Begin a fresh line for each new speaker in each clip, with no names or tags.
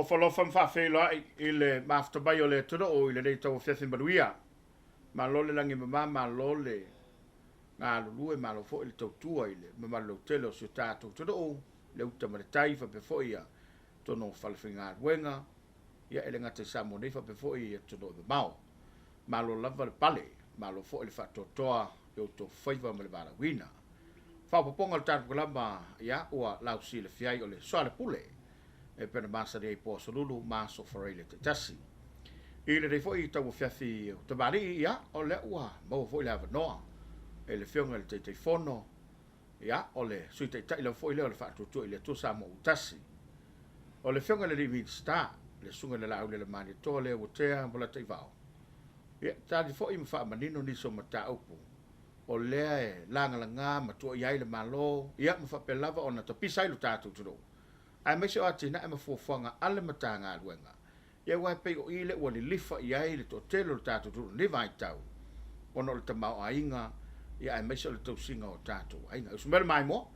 o falofa mfafelo ile mafta bayo le tudo o ile le tau fefin baluia ma lole langi ma lole nga lue ma lo fo ile tau tua ile ma lo telo so tato tudo o le uta ma tai fa pe fo ia tono falfinga wenga ia ele ngata samo nei fa pe fo ia tudo de mau ma lo lava le pale ma lo fo ile fa totoa yo to faiva ma le bala wina fa poponga le tato lama ia o la usile fiai o le Soalepule e pena masa de po solulu maso forele te tasi ile de foi tau fiafi te bari ia o le ua mo foi lava no ele fionga le te fono ia o le sui te tai le foi le fa tu ile tu samo tasi o le fionga le limit sta le sunga le la le mani to le o te ambola te vao ia ta di foi ma fa manino ni so mata upu o le langa ma tu ia le malo ia ma fa pelava ona to pisai lu tatu tu ai me se ati na me fofanga ale matanga luenga ia wai pe o ile o le lifa ia ile to telo tatu tu ni vai tau ono le tamau ainga ia ai me se le to singa o tatu ainga o smel mai mo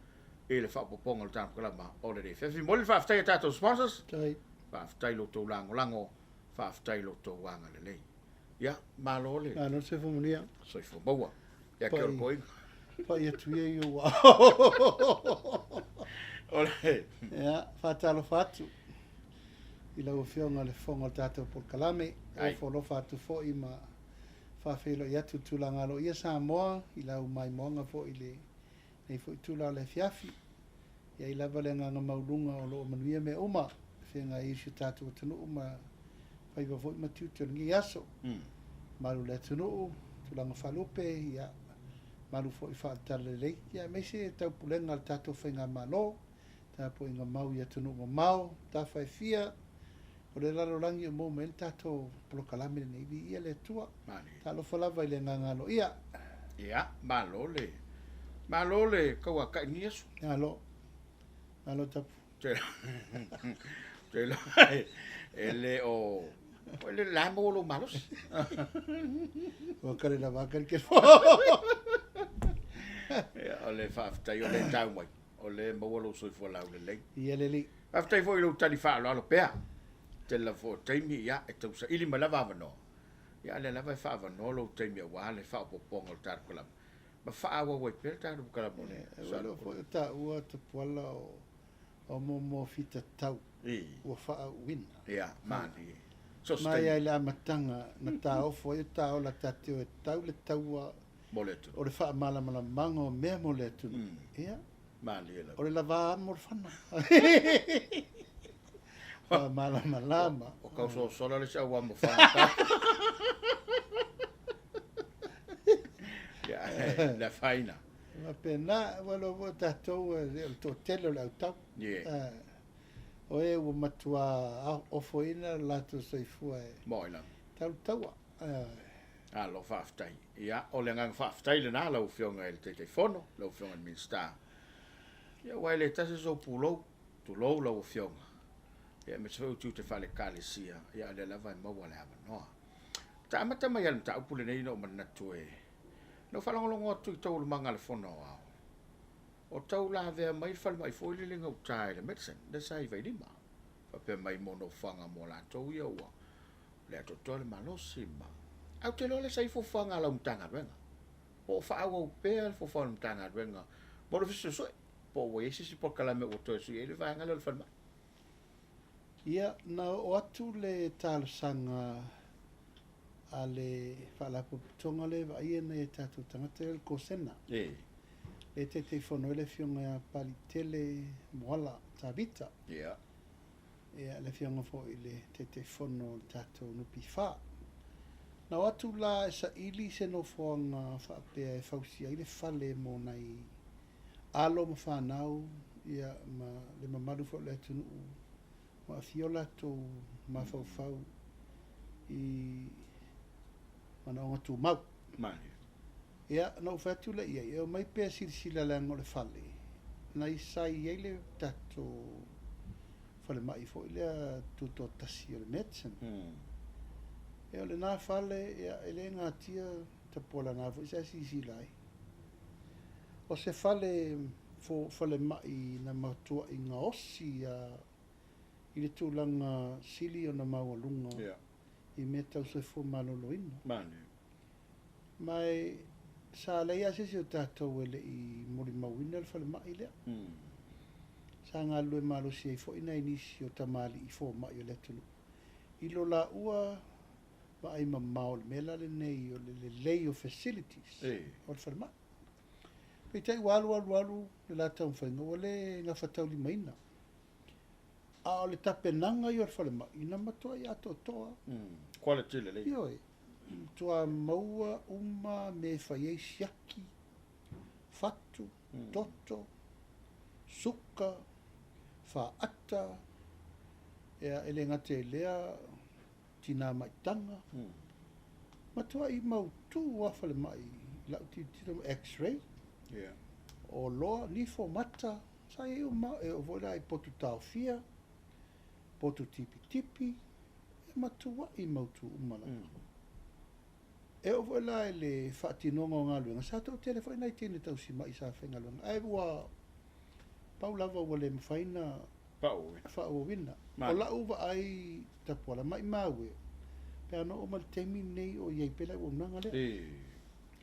ile fa poponga le tatu kala o le fefi mo le fa ftai tatu sponsors
tai
fa ftai lo to lango fa ftai lo to wanga le lei ia malo le
no se fumonia
so fo boa ia ke o koi
pa ia tu ia yo
ole
ya fatalo fatu ila o fionga le fonga tato por kalame o folo fatu fo ima fa felo ia tu langalo ia Samoa ila o mai monga fo ile nei fo tu la le fiafi ia ila valenga nga maulunga o lo manuia me uma fenga isu tato tunu uma fa iba fo ma tu ngi aso malu le tunu tu langa falupe ia malu fo fa tale le ia me se tau pulenga tato fenga malo ta po inga mau ia tunu mau ta fai fia o le lalo langi o moment tato polokalame nei vi ia le tua ta lo falava ile ngangalo ia
malole kaua ka niesu
alo tapu
te lo ele o ele la mo lo malos
o kare la vaca que
ole fa sta yo le tau mai ole mo lo so fo la le
ia le li
after foi lo tali fa lo pea te la fo taimi ya e tu sa ili malava no ya le lava fa va no lo taimi wa le fa po pongo tar kula ma fa wa we per tar kula mo ne
so fo ta o te pola o mo fita tau o fa win
ya mani so
mai ai la matanga na ta o fo ta o la tatu tau le tau
moletu
o le fa mala mango me moletu ia
mali la
o le lava morfana mala malama
o causa solo le sa wa mo fa ya la faina
ma pena bueno vota to el totelo la tau o e o matua o foina la to sei fue
moila
tau
lo fa ftai ya o le ngang fa ftai le na lo fionga el telefono lo fionga min sta ya wai le tase so pulo tu lo fionga ya me so tu te fale kalesia ya le lava mo wala no ta mata mai al ta pule nei no man tu no fa longo tu to manga le fono o tau la ve mai fal mai foi le ngau tai le medicine de sai vai di ma fa pe mai mono fanga mo la to yo wa le to le malosima au te lo le sai fo fanga la mtanga venga o fa au pe fo fo mtanga venga mo le so po we si po kala me o to su ele vai ngalo le falma
ia na o atu le tal sanga ale fala po tonga le vai ne tatu tangata el kosena e te fono le fionga palitele moala tabita
ia
le fionga fo ile te fono tatu no pifa na atu la sa ili se no fonga fa pe fausia ile fale mo nai alo mo fanau ia ma le mamalu fo le tunu ma fiola to ma fau i mana o tu mau
mani
ia no fatu le ia mai pe sila la ngole fale nai sai ile tato fale mai fo ile tutto tasio medicine e le na fale ia ele ngatia te pola na fo si lai o se fale fo fale mai na matua i nga osi I le tūlanga sili o na maualunga. I mea tau se fu maloloina. Mai sa leia se o tātou ele I mori mauina le whale mai lea. Sa ngā lue malo si fo ina inisi o tamali I fo mai o le tulu. I lo la ua ma ai mamao le mela le nei o le lei o facilities. O le whale mai. Pei tai walu le la tau whainga o le ngā whatau li maina. A o le tapenanga I o le whale mai. Ina matua I ato toa.
Quality le lei.
Ioi. Tua maua uma me whaiei siaki, fatu, toto, suka, whaata, ea ele ngate lea tina maitanga. Matua I mautu wafale mai, lau titira X-ray, o loa ni fo mata, sa e o voila I potu tau fia, potu tipi, e matua I mautu umana. E o voila le whaatinonga o ngā luenga. Sa tau telefoi nai tēne tau si mai sa whenga luenga. Ai ua pau lava ua le mwhaina whao wina. O la uwa ai tapuala mai maue. Pea no o mal temi nei o iei pela ua unanga lea.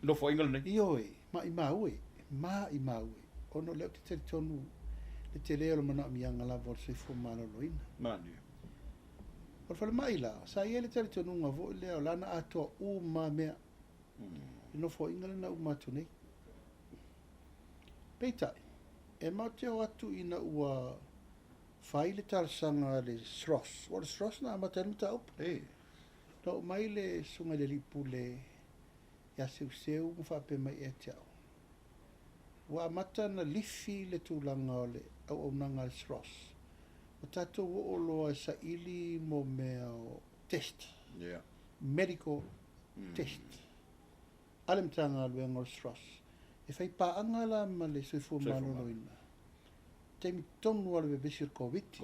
Lofo ingal nei?
Ioi, mai maue. Mai maue. Ono leo te tele tonu le te leo lo mana mianga lava o se fu mana loina.
Mani.
O le whale mai la, sa ia le tele tonu ngā vo leo lana atoa uma mea. Ino fo inga le na uma atu nei. Peitai, e mau te o atu ina ua whai le talasanga le sros. O le sros na amatanu ta upa. No mai le sunga le lipu le ia seu mwhape mai e te au. Wa amata na lifi le tūlanga o le au nanga le sros. O tātou o loa sa ili mo mea o test. Medical test. Alem tanga luenga o sros. E whai paanga la ma le suifu manonoina. Teimi tonu ala bebesi o COVID.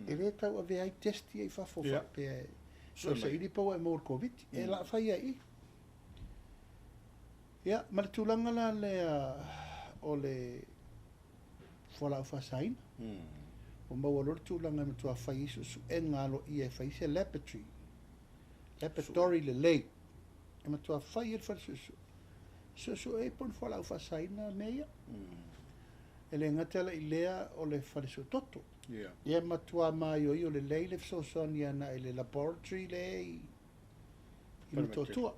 E le tau a vea I testi e whafo whapea. So sa ili pau e mor COVID. E la whai ai. Ia, ma le tūlanga la le o le whala u whasaina. O mawalor tūlanga me tua whai isu su e ngalo I e whai se laboratory. Laboratory le lei. E ma tua whai e whai su su e pon whala u whasaina mea. E le ngatela I lea o le whai su toto. E ma tua mai o le lei le fsosoni ana e le laboratory le I ma totua.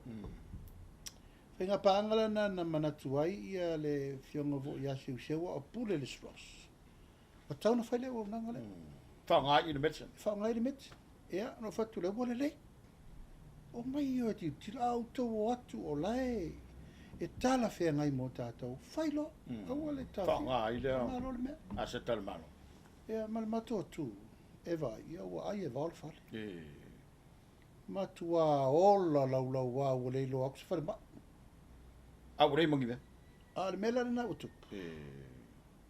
Whenga paangala na manatuai ia le fionga vo ia sewa o pule le sros. O tau na whaile o nanga le.
Whaongai I le medicine.
Whaongai I le medicine. Ea, no whatu le wale le. O mai o ti tila au tau o atu o lai. E tala whea ngai mo tātou. Whailo. Aua le tau.
Whaongai le.
Malo le mea.
A se tala malo.
Ea, mal mato tu. E vai, ia ua ai e wale whale. Matua ola lau wā o le ilo aksa whale ma.
Au rei mangi me.
A le mela le na utup.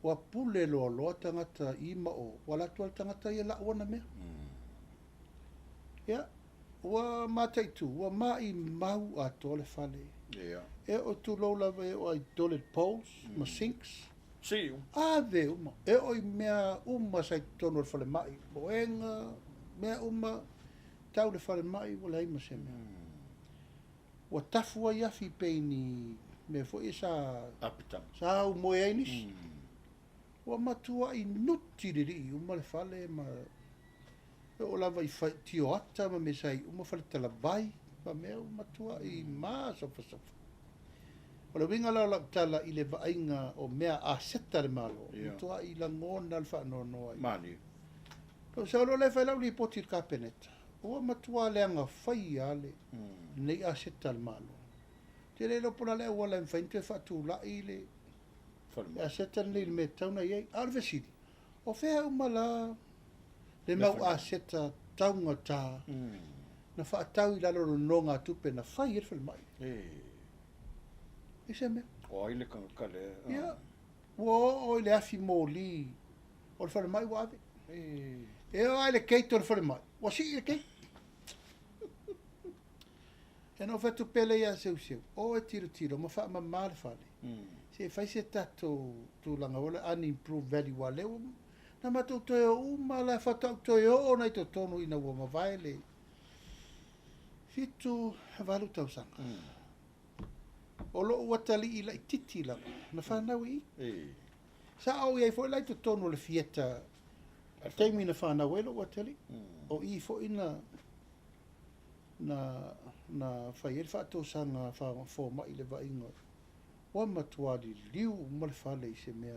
Wa pule loa tangata ima o wala tual tangata ia la wana mea. Ia, wa matai tu, wa mai mau a tole fale. E o tu lau lava e o ai toilet poles, ma sinks.
Si.
Ave uma. E o I mea uma sai tono le fale mai. Boenga, mea uma, tau le fale mai, wala ima se mea. Wa tafua iafi peini, me fo isa...
Apitang.
Sa au moe ainis. Wa matua I nuti riri, uma le fale ma... O lava I tio ata ma me sai, uma fale talabai, ma mea matua I maa sofa. O le winga la tala I le vainga o mea a seta le malo, matua I la ngona alfa noa.
Mani.
O sa lo le fai lau li poti ka peneta. O matua le anga fai ale, nei a seta le malo. Te le lo pona le wala en fainte fatu la I le... A seta le me tauna iei, alve sidi. O fea umala, le mau a seta taunga tā, na wha tau I lalo nonga tupe na whai irwhal mai. I se mea.
O ile kale.
Ia. O ile afi mō li, o le whale mai wa ave. E o ile keito le whale mai. Wa si ile keito. E no whatu pele ia seu. O e tiro, ma wha ma male whale. Se fai se tato tūlanga wale unimproved value wa leo, Na matu toi o uma la whatau toi o nei to tonu ina ua mawai le. Fitu walu tausanga. O lo watali i lai titi la. Na whanau i. Sa au iai fo lai to tonu le fieta. Taimi na whanau e lo watali. O i fo ina na whai e whatausanga fo mai le vainga. Wa matuari liu ma le whale i se mea.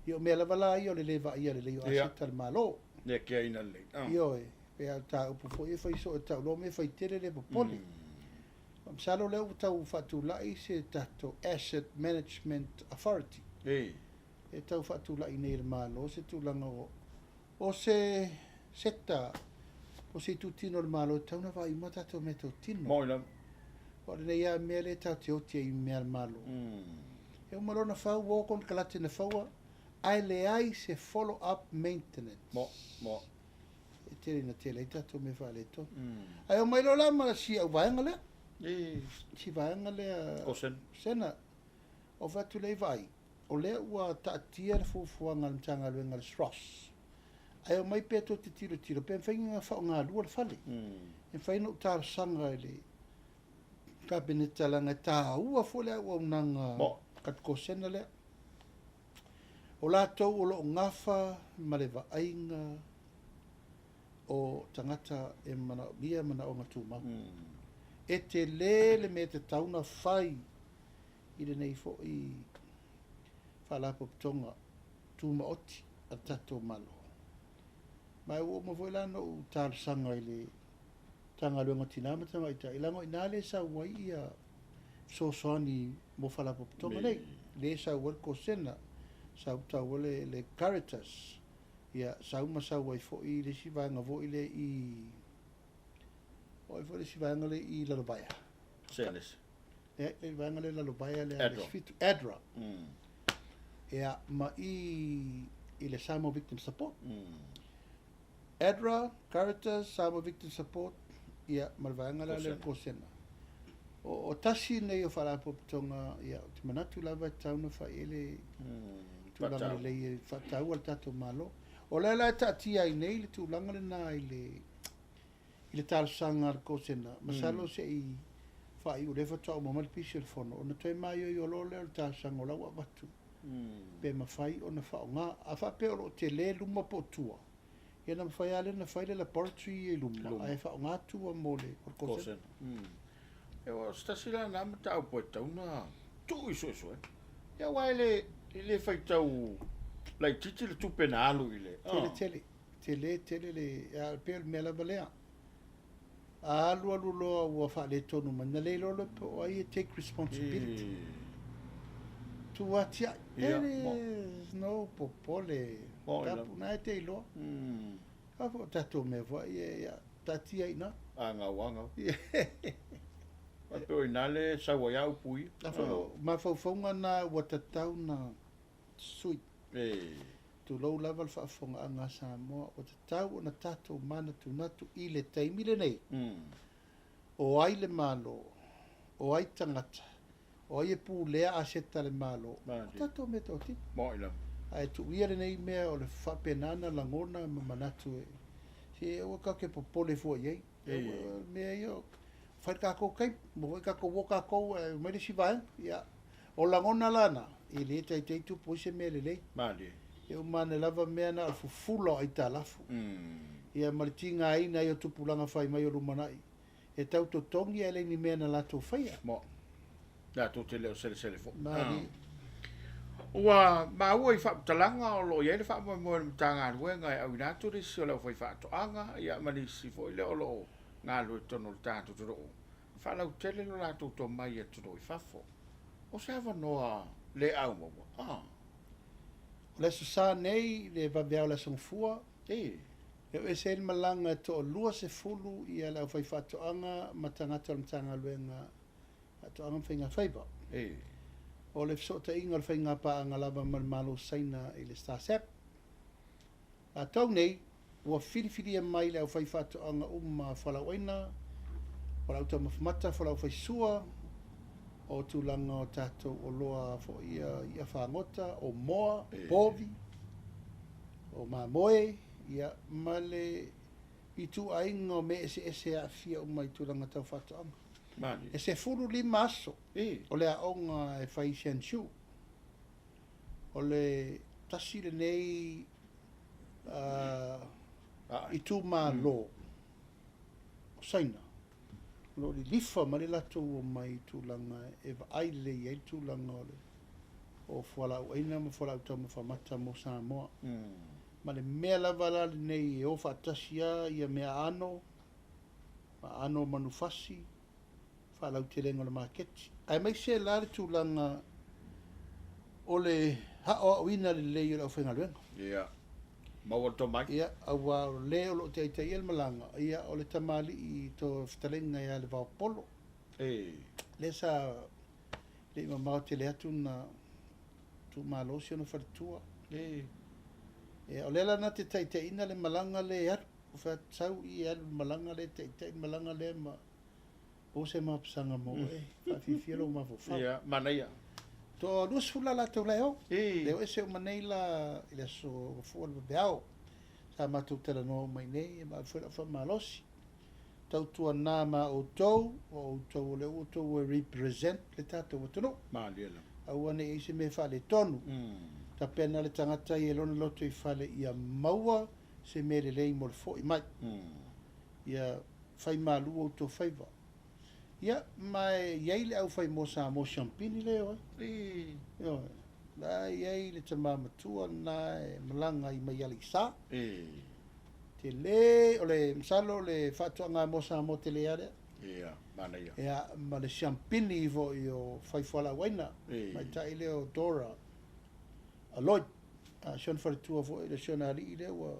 Io mea lava la io le leva ia le leo aseta le malo.
Le kia ina le.
Io e pea ta upu fo e fai so e tau lo me fai tere le popoli. Salo leo tau fatu lai se tato Asset Management Authority. E tau fatu lai nei le malo se tu langa o se seta o se tu tino le malo tau na vai mata to me to tino.
Moina.
O le ia mea le tau te otia i mea le malo. E o marona fau o kon kalate na faua. Ai le ai se follow-up maintenance.
Mo.
E tere na tele, tato me whale to. Ai o mai lo la ma si au vaenga lea. Si vaenga lea.
O sen.
Sena. O vatu lei vai. O lea ua taatia le fufuanga le tanga luenga le sros. Ai o mai peto te tiro. Pe whainga ngā whao ngā lua le whale. E whaino tāra sanga le kabineta langa tā ua fo lea ua unanga. Katko sena lea. O lātou o loo ngafa ma le vaaiga o tangata e mana o ngatu mau. E te le me te tauna whai i le nei fo i whalapo pitonga tūma oti a tatou malo. Mai o ma voi lana o tāra sanga i le tanga luenga tinama tamaita. I lango i nāle sa wai ia so soani mo whalapo pitonga nei. Le sa warko sena. Sau tau le Caritas. Ia sau masau ai fo i le sivanga vo i le i o fo le sivanga le i Lalobaya.
Senes.
Le vanga le Lalobaya le Adra. Ia ma i le Samoa Victim Support. Adra, Caritas, Samoa Victim Support. Ia ma vanga le Kosena. O tasi nei o whalapo pitonga ia te manatu lava tauna whaele tūlanga le lei whatau al tato malo. O lea lai tatia i nei le tūlanga le nā i le tārsanga ar kōsena. Masalo se i whai u lewa tau ma malipisi al fono. O na toi mai o lo leo le tārsanga o laua watu. Pe ma whai o na whao ngā. A whape o lo te le luma po tua. Ia na mwhai ale na whai le laboratory e luma. Ai whao ngā tua mo le ar kōsena.
E o stasila na mata au poe tauna tu iso. Ia waile ile fai tau lai titi le tupe na alu ile.
Tele le pel mela balea. Alu lo ua whale tonu mana le lo po ai take responsibility. Tu atia no popole. Tapu na te ilo. Apo tatu me va ia tatia ina.
Anga. Ape o inale sa waya upui.
Ma faufonga na watatau na sui. Tu lau lava le whaafonga a ngā Samoa. O te tau o na tatou mana tunatu i le teimile nei. O ai le malo. O ai tangata. O ai e pū lea a seta le malo. Tatou me tauti.
Moila.
Ai tu ia le nei mea o le whapenana langona ma manatu e. Si e ua kake popole fua iei. Mea iau. Whai kako kai, mo whai kako woka kou, mai le si vai, ia. O langona lana, i le tai tu po se mea le lei.
Mali.
E o mane lava mea na alfu fulo ai ta lafu. Ia maritinga ai na i o tupulanga whai mai o lumanai. E tau to tongi ai ni mea na lato whaia.
Mo. Lato te leo sele fo.
Mali.
Ua ua i whaatalanga o lo iei le whaamoe mtanga ruenga e au inatu risi o leo whai whaatoanga, ia manisi fo i leo lo ngā lue tono le tātou toro. Whanau tele lo lātou tō mai e toro i whafo. O se hawa noa le au mawa.
O le sa nei le vabeau le songfua. E se il malanga to lua se fulu i ala whai whatoanga matangata o mtanga luenga atoanga whainga whaiba. O le sota inga le whainga pa anga lava malo saina i le Starsap. A tau nei, ua whiriwhiria mai leo whai whatoanga whalauaina, whalauta mawhamata, whalau whai sua, o tūlanga o tātou o loa fo ia whangota, o moa, pōvi, o mamoe ia male I tu ainga o me ese a fia o mai tūranga tau whatoanga.
Mani.
E se furu lima aso. O le aonga e whai sianshu. O le tasi le nei I tu mā lo. O saina. Lo li lifa ma le lato o mai tūlanga e vai le iei tūlanga o le. O whala o eina ma whala o tau ma whamata mo Samoa. Ma le mea lava la nei e o whaatasia ia mea ano, ma ano manufasi, whalau te renga le maketi. Ai mai se la le tūlanga o le hao au ina le lei o le au whenga luenga.
Ia, maua to mai.
Ia, au o le o lo te aitai el malanga, ia o le tamali I to whitalenga ia le vau polo. Le sa, le ima mao te le atu na tu malosi ono wharitua. E o lela na te taiteina le malanga le ar, o wha tau I ar malanga le taiteina malanga le ma o se mapasanga mo e, wha whiwhielo ma fo.
Ia, manaia.
To luas fula la tau leo, leo e se o manei la ila so fua le beao, sa matou tala no mai nei, e ma fuera wha malosi. Tau tua nā ma o tau le o tau e represent le tātou atono.
Maliela.
Au ane e se me wha le tonu. Ta pena le tangata I elona loto I whale ia maua se mere lei mo le fo I mai. Ia whai malu o tō whaiva. Ia mai iei le au whai mo sa mo champini leo. Ia, la iei le tama matua na e malanga I mai ali sa. Te le, o le msalo le whatuanga mo sa mo te le are.
Ia, mana ia.
Ia, ma le champini I vo I o whai whala waina. Mai tai leo Dora. A Lloyd, Sean Faritua fo le Sean Ali le wa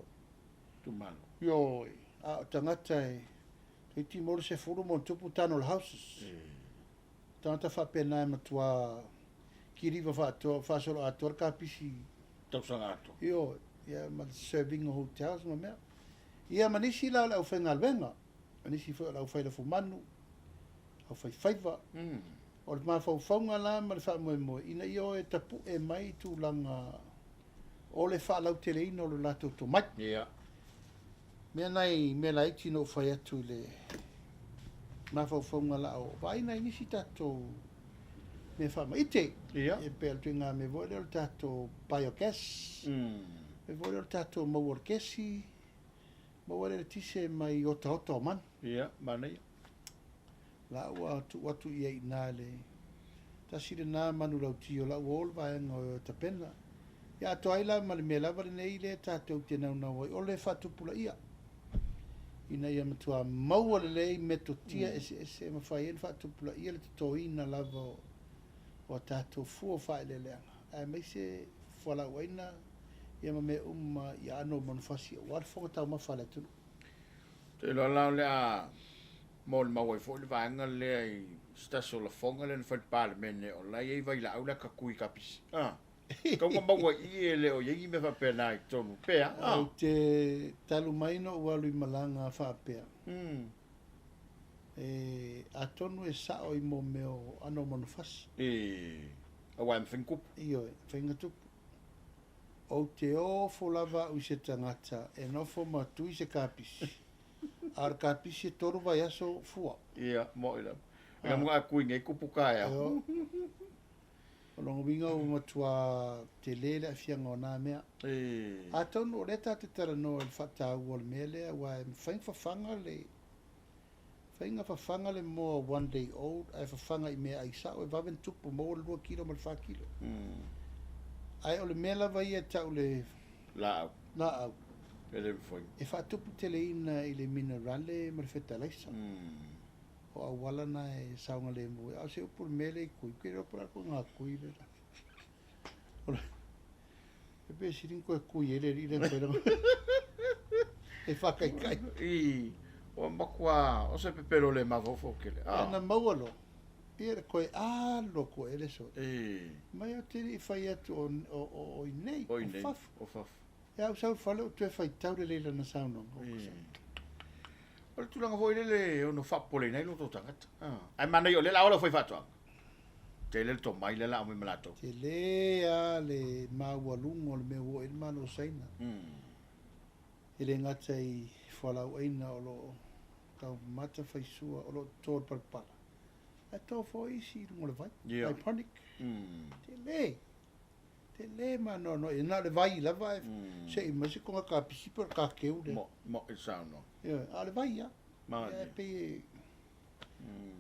tu mano.
Yo, a tangata e ti mo se furu mo tupu tunnel houses. Tangata fa pena matua kiriva fa to fa solo a torka pisi
Tau sangato.
yo, ia ma serving hotels ma mea. Ia manisi la o fenga albenga. Manisi fo la o faila fu manu. O fai faiva. O le mawhauwhaunga la ma le wha moe ina I o e tapu e mai tūlanga o le wha lau tele ino le lato to mai.
Ia.
Mea nei, mea la iti no whai atu le mawhauwhaunga la o. Vai nei nisi tato me wha ma ite.
Ia.
E pe altu ngā me vole o tato biogas. Me vole o tato mauorkesi. Mauare le tise mai ota o man.
Ia, mana ia.
La watu ia ina le tasi le nā manu lau tio la uol vaenga o tapena. Ia ato aila ma le mea lava le nei le tātou te nau nau o le whatupula ia. Ina ia matua maua le lei meto tia ese ma whai en whatupula ia le to ina lava o tātou fua whai le leanga. Ai mai se whala waina ia ma me ia ano manufasi o warfonga tau ma whale tunu.
Te lola le a mo le maua I fo le vaenga le ai staso la fonga le fa pale mene o la ia vai la aula ka kui kapis. Kau ma maua I le o yegi me fa pena I tonu pea.
Au te talu maino ua lui malanga wha pea. A tonu e sao I mo meo ano manufasi.
A wai mwhenkupu.
Iyo e, whaingatupu. O te ofo lava u se tangata e nofo matui se kapisi. Ar kapisi e toru vai aso fua.
Ia, mo ila. Nga mga kui ngai kupu kaya.
O longo winga o matua te lele a fianga o nā mea. A tonu o leta te tara no el whata ua le mele wa e whaing whawhanga le whainga whawhanga le mo 1 day old ai whawhanga I mea aisa o e wawen tupu mo le 2 kilo ma le 5 kilo. Ai o le mela vai e tau le
La au.
la au.
Ele foi.
E whatupu tele ina I le minerale ma le fertilizer. O a wala na e saunga le mo. A se upu le mele I kui. Kere opera ko ngā kui vera. E pe sirin ko e kui ele rire kwera. E whakai kai.
O makua, o se pepero le mavofo kele.
Na maualo. Pere koe loko ele so. Mai o tiri I whai atu o inei.
O inei. O fafu.
E au sau whale o tue whai taure leila na saunong.
O le tulanga foi le ono whapole nei loto tangata. Ai mana I o le laola foi whatuanga. Te le to mai le la mo malato.
Te le a le maualungo le mea ua ilma lo saina. Ele ngata I whalau eina o lo kau mata whaisua o lo tōr parpara. A tō fo isi rungo le vai.
Yeah.
Iconic. Te le mano no e na le vai lava e se I masi konga ka pisipa ka keu le.
Mo e sauno.
A le vai ya.
Mani.
E pe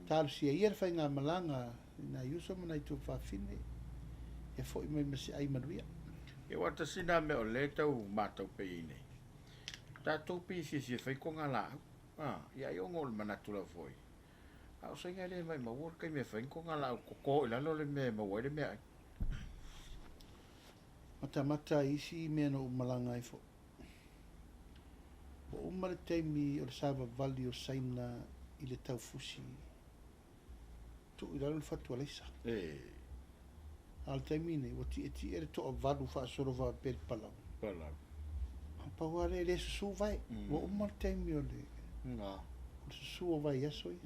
talu sia ia fai ngā malanga na yuso mana I tō whawhine e fo I mai masi ai manuia.
E wata sina me o le tau mātau pe I nei. Tātou pe si fai konga la. Ia I ongo le manatu la foi. Au sai ngai le mai mawar kai me fai konga la koko I lalo le me mawai le me ai.
Mata isi mea no umalanga I fo. O umare teimi o le sava vali o saina I le tau fusi. Tu I lalo le fatu alaisa. Al teimi nei, o ti e le toa vadu wha asoro wa peri palau.
Palau.
Pauare le susu vai. O umare teimi o le. O susu o vai asoi.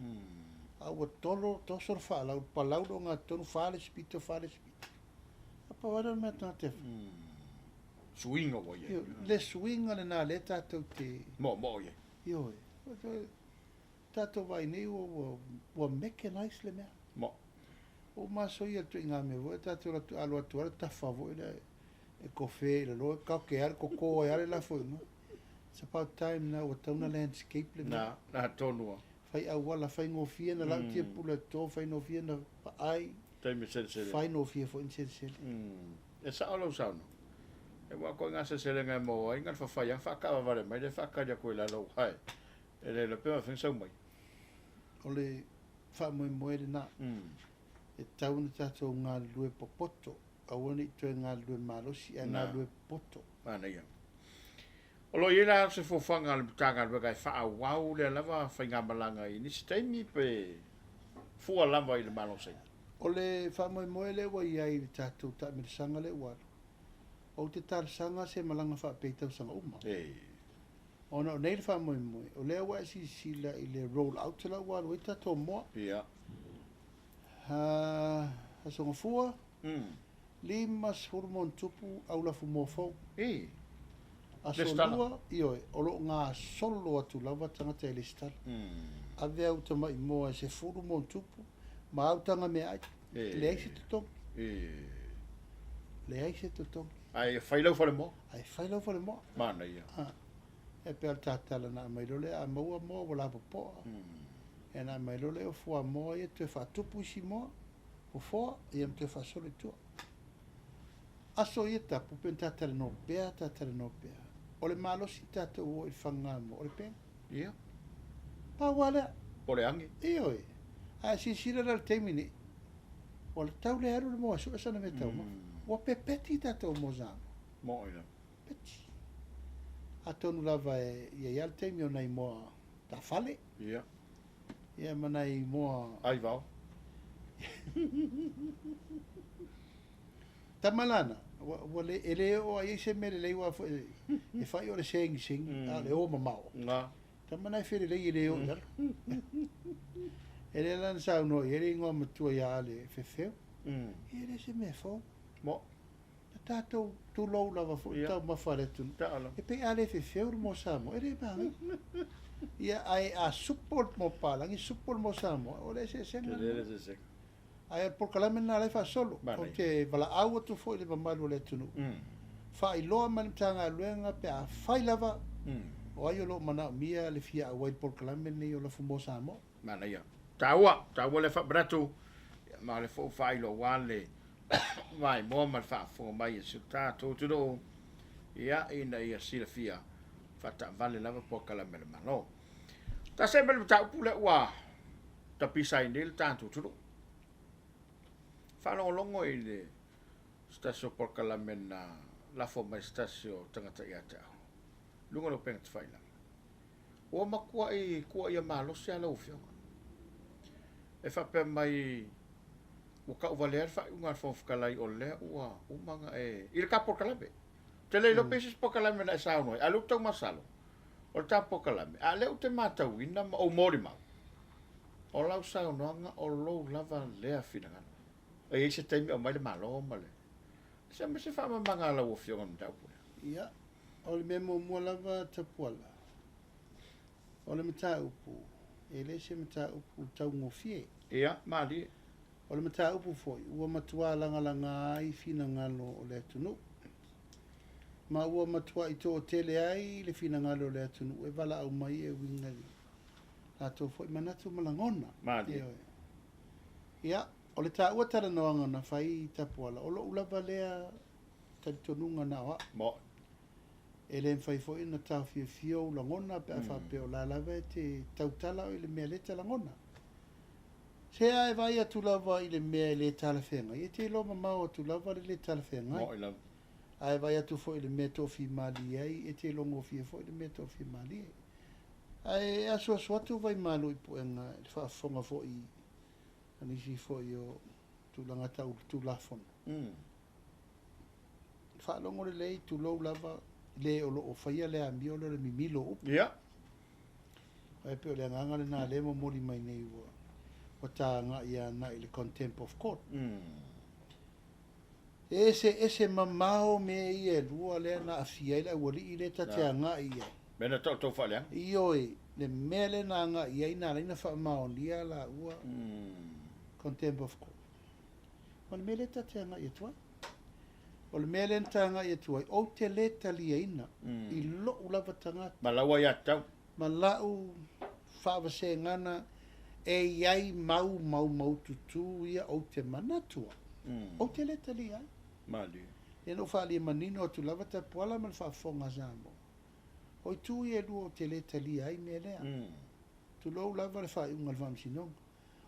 Au o tolo, tosoro wha lau, palau do ngā tonu whale spito. Pauare mea tana te wha.
Swinga wa ye.
Le swinga le nā le tātou te.
Mo ye.
Io e. Tātou vai nei o mechanise le mea.
Mo.
O maso ia tu ngā me voe tātou ratu alo atu ara tafa voe le e kofe le loe kau ke are koko e are la foi no. It's about time now o tauna landscape le mea.
Na tonua.
Fai au wala fai ngofia na lau tia pula tō fai ngofia na ai.
Taime sele.
Fai ngofia fo in sele.
E sa alo sauno. E wa ko ngase sele ngai mo ai ngal fa fai ang fa ka vale mai le fa ka dia ko la lo hai. E le pe fa sau mai.
O le fa mo le na. E tauna tātou ngā lue popoto. Awane I tue ngā lue marosi e ngā lue poto.
Ana ia. O lo ina se fo fanga le tanga le kai fa wau le lava fa ngā malanga I nisi taimi pe fua lava I le malosi.
O le fa mo le wa ia I tātou ta me sanga le wa. O te tar sanga se malanga fa peitau sanga uma. Ona o nei fa mo. O le wa si sila I le roll out la wa o tātou mo.
Ia.
A songa fua. Limas hormon tupu au la fu mofo. A solua io o lo ngā solo atu lava tangata I le star. A vea uta mai moa se hormon tupu. Ma au tanga me ai. Le ai se tutong. Le ai se tutong.
Ai failau fa le mo.
Ai failau fa le mo.
Mana ia.
E pe al tatala na mai lole a maua mo wala popo. E na mai lole o fua mo e te fa tupu si mo. O fua e te fa solo tu. Aso ia tapu pen tatala no pea. O le malo si tatou o I whanga mo. O le pea.
Ia.
Pa wala.
O le angi.
Io e. A si sira la teimi ni. O le tau le aru le moa su asana me tau ma. Wa pepeti tatou mo zama.
Mo ina.
Peti. A tonu lava e ia le teimi o nei moa ta fale.
Ia.
Ia manai moa.
Ai vau.
Tamalana. Wa le ele o ai se me le wa e fai o le sing. A le o mamao.
Nga.
Tamanai fere le ile o ia. Ele lan sa no ele ngo matua ia le fefeu. Ele se me fo.
Mo.
Tatou tu lo lava fo tau mafare tu. E pe ale fefeu mo samo. Ele ba. Ia ai a support mo pala, ngi support mo samo. O le se. Ai por kala mena le fa solo. O te bala au tu fo le mamalu le tunu. Fa I loa man tanga luenga pe a fai lava. O ai lo mana mia le fia a white por kala mena yo la fumo samo.
Mana ia. Taua le fa bratu. Ma le fo fai lo wale. Vai mo mal fa fo mai se ta to do. Ia ina ia sila fia. Fata vale lava por kala mena malo. Ta se bel ta pule wa. Ta pisai nil tanto tudo. Fa longo I le stasio por kala mena la fo mai stasio tangata ia ta. Lungo lo penga fai la. O makua kua ia malo se ala ufio. E fa pe mai o ka valer fa unga fo kalai o le ua o manga e il ka por kala be. Te le lo pesis por kala mena sa no. Alu tau masalo. O ta por kala me. A le o te mata wina o mori ma. O lau sa no nga o lo lava le afina. Ai se taimi o mai le malo male. Se me se fa manga la o fio ngam tau.
Ia. O le memo mua lava tapuala. O le mata upu. E le se mata upu tau ngofie.
Ia, mali.
O le mata upu foi. Ua matua langa ai fina ngalo o le tunu. Ma ua matua i tō tele ai le fina ngalo o le tunu. E wala au mai e wingari. Tato foi manatu malangona.
Mali.
Ia. O le tā ua tara noanga na whai tapuala. O lo ulava lea taritonunga na wa.
Mo.
E le mwhai fo ina tau fio langona pe a whapeo la lawa te tautala o i le mea le talangona. Se a e vai atu lava i le mea le talawhenga. I te loma mau atu lava le talawhenga.
Mo i lava.
A e vai atu fo i le mea tofi mali ai. E te longo fia fo i le mea tofi mali ai. A e aso atu vai malu i poenga. E whaafonga fo i anisi fo i o tulanga tau tulafon. Whaalongo le lei tu lou lava le o lo faia le ambi o le mimilo upu.
Ia.
Ai pe o le nganga le na le mo mori mai nei ua. O tā ngā ia na i le contempt of court. Ese mamao me i e lua le na afia i le wali i le tatea ngā ia.
Bena tau whaleang.
Ioi, le mea le na ngā ia i nā reina wha mao lia la ua. Contempt of court. O le mea le tatea ngā ia tuai. O le mea le tanga ia tuai. O te le talia ina. I lo ulava tangata.
Malaua ia tau.
Ma lau whaavase ngana e iai mau tutu ia o te manatua. O te le talia.
Mali.
E no whaalia manino o tu lava ta puala ma le whaafonga zamo. O i tu ia lua o te le talia ai mea lea. Tu lo lava le whaaiunga le whamsinonga.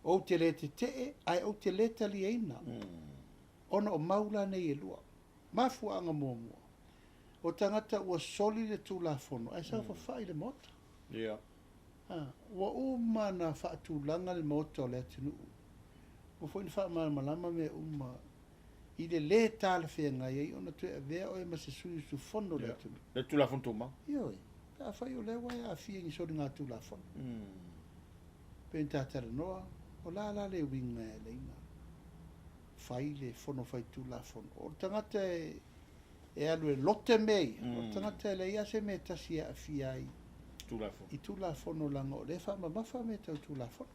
O te le te tee ai o te le talia ina. Ona o maula nei e lua. Mafuanga mua. O tangata ua soli le tulafono. Ai sa whawhai le mota.
Ia.
Ua uma na whaatulanga le mota o le atinu. Ua fwoi ni whaamana malama me uma. I le tala whenga iei. Ona tue a vea o e ma se sui su fono le atinu.
Le tulafono tuma.
Ioi. Ta whai o lewa e a fia ngi sori ngā tulafono. Pen tātara noa. O la le winga e leina. Fai le fono fai tulafono. O tangata e alu e lote mei. O tangata e le ia se me tasi a fia ai.
Tulafono.
I tulafono langa o le wha mafa me tau tulafono.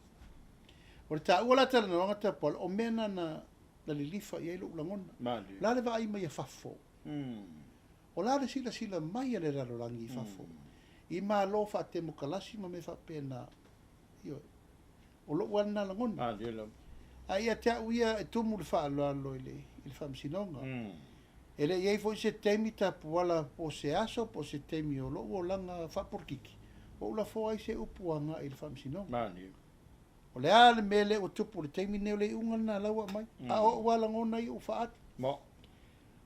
O le ta ua la tala na wanga tapol. O mena na li lifa i eilu ulangona.
Mali.
La le wa ai mai a fafo. O la le sila mai a le ralorangi i fafo. I maa lo fa te mukalasi ma me fa pena. O lo wana langona.
Mali la.
Ai a te uia e tumu le wha alo i le whamsinonga. E le iei foi se teimi tapuala po se aso, po se teimi o lo o langa whaporkiki. O ula fo ai se upuanga i le whamsinonga.
Mali.
O le ale mele o tupu le teimi neo le unga na laua mai. A o walangona i ufa atu.
Mo.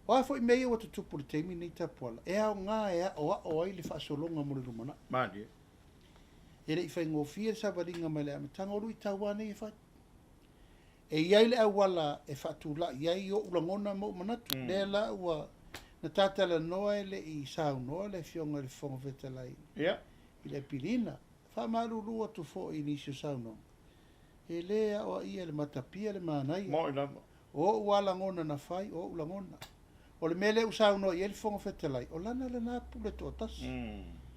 O a foi mei o tupu le teimi nei tapuala. E au ngā e a o ai le whaasolonga mo le rumana.
Mali.
E le i whai ngofia le sawaringa mai le amatanga o lui tawane i whai. E iai le awala e whaatula iai o ulangona mo manatu. Le la ua na tatala noa le i sao noa le fionga le fonga vetalai.
Ia.
I le pilina. Whamaru lua tu fo i nisio sao noa. E le a o ia le matapia le manai.
Mo ina.
O ulangona na whai o ulangona. O le mele u sao noa i le fonga vetalai. O lana le napu le totas.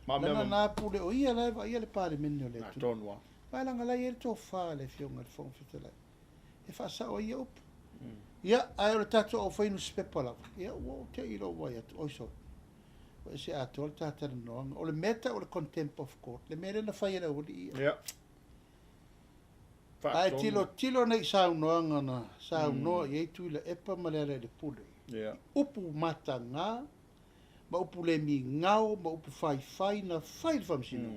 Lana napu le o ia le pare mene o le tu.
Tonua.
Vai langa lai e le tofa le fionga le fonga vetalai. E whaasa o ia upu. Ia, ai o le tato o whainu spepala. Ia, o te ilo wai atu, oiso. O se ato, o le tatara noanga. O le meta o le contempt of court. Le mele na whai ana uli ia.
Ia.
Ai tilo nei sao noanga na sao noa i eitu ila epa malera le pule.
Ia.
Upu mata ngā, ma upu le mi ngau, ma upu whai na whai le whamsino.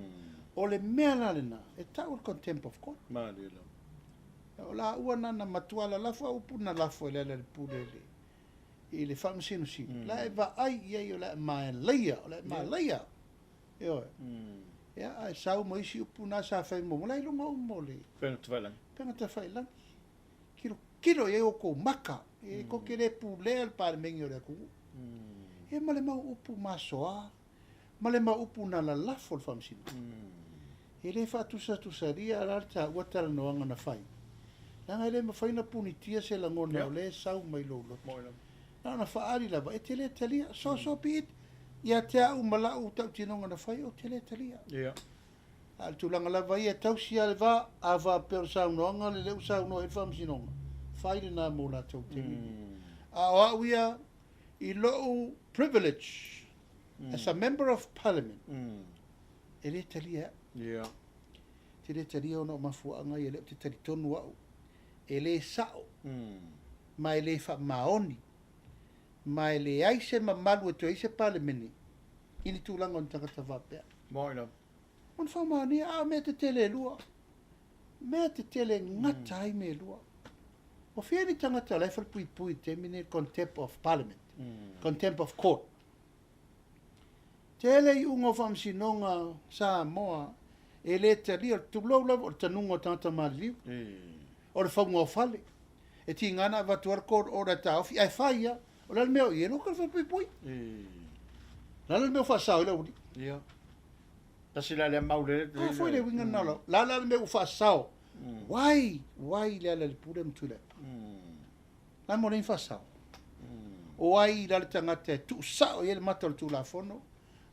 O le mea nalena, e tau le contempt of court.
Mali la.
O la ua nana matuala lafo au puna lafo e le pule le i le whamsino si. La e va ai iei o la mai leia, o la mai leia. Eo e. Ia, ai sau mo isi upuna sa whai mo, la ilunga umo le.
Pena te whailang.
Pena te whai lang. Kiro e o ko maka, e ko kere pule al pare mengi o le kuku. E male mau upu masoa, male mau upu na la lafo le whamsino. E le wha tusa ria rarta uatara noanga na whai. Nanga le mafaina punitia se langona le sau mai lolo. Na faali lava e tele talia so pit ia te au mala u tau tinonga na fai o tele talia. Al tulanga lava ia tau sia le va ava per sau noanga le leu sau no e Faamisionare. Fai le na mo la tau tele. A uia I lo privilege as a member of parliament. Ele talia. Tele talia ono mafuanga ia le te tali tonu au. Ele sao. Ma ele fa maoni. Ma ele aise mamalu e tu aise parliament. Ini tulanga on takata vapea.
Moina.
On fa maoni a me te tele lua. Me te tele ngata ai me lua. O fia ni tangata lai fal pui terminate contempt of parliament. Contempt of court. Tele I ungo Faamisionare Samoa ele tali o tulo la o tanungo tanta maliu. O le faunga o fale. E ti ngana vatuar court o da tau fi ai faia. O la meo I no ka fa pui. La meo fa sao le uri.
Tasi la le maule.
Foi le winga nalo. La meo fa sao. Why le pure mtule. La mo le fa sao. O ai la tangata tu sao ele matal tu la fono.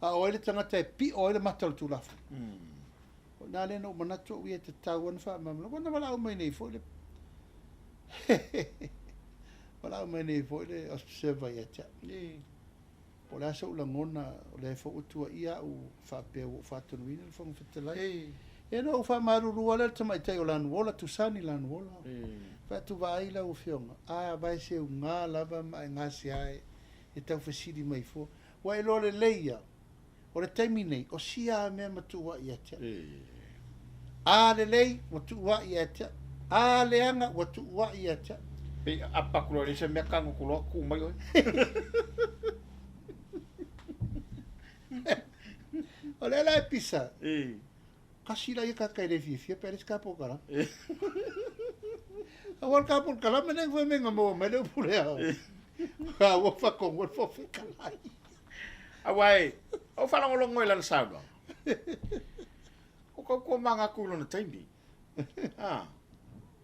A o ele tangata pi o ele matal tu la fono. Na le no manato wi te tau fa mamlo. Ona wala o mai nei foi le. Wala o mai nei foi le observa ia cha. O la so la ngona le fo utua ia u fa pe o fa tu wina fo fetela. E no fa maruru wala te mai te o lan wola tu sani lan wola. Fa tu vai la o fionga. A vai se unga lava mai ngasi ai. E tau fasiri mai fo. Wa e lo le leia. O le taimine o sia me matua ia te. A le lei matua ia te. A le anga matua ia te.
Pe apa kulo le se me kango kulo ku mai oi.
O le la pisa. Kasi la ia kakai le fifia peres kapo kara. Awal kapo kala me neng foi menga mo me le pule ao. Ka wo fa kongo fo fika lai.
Awai, o fa longo longo la saga. O ko manga kulo na taimi.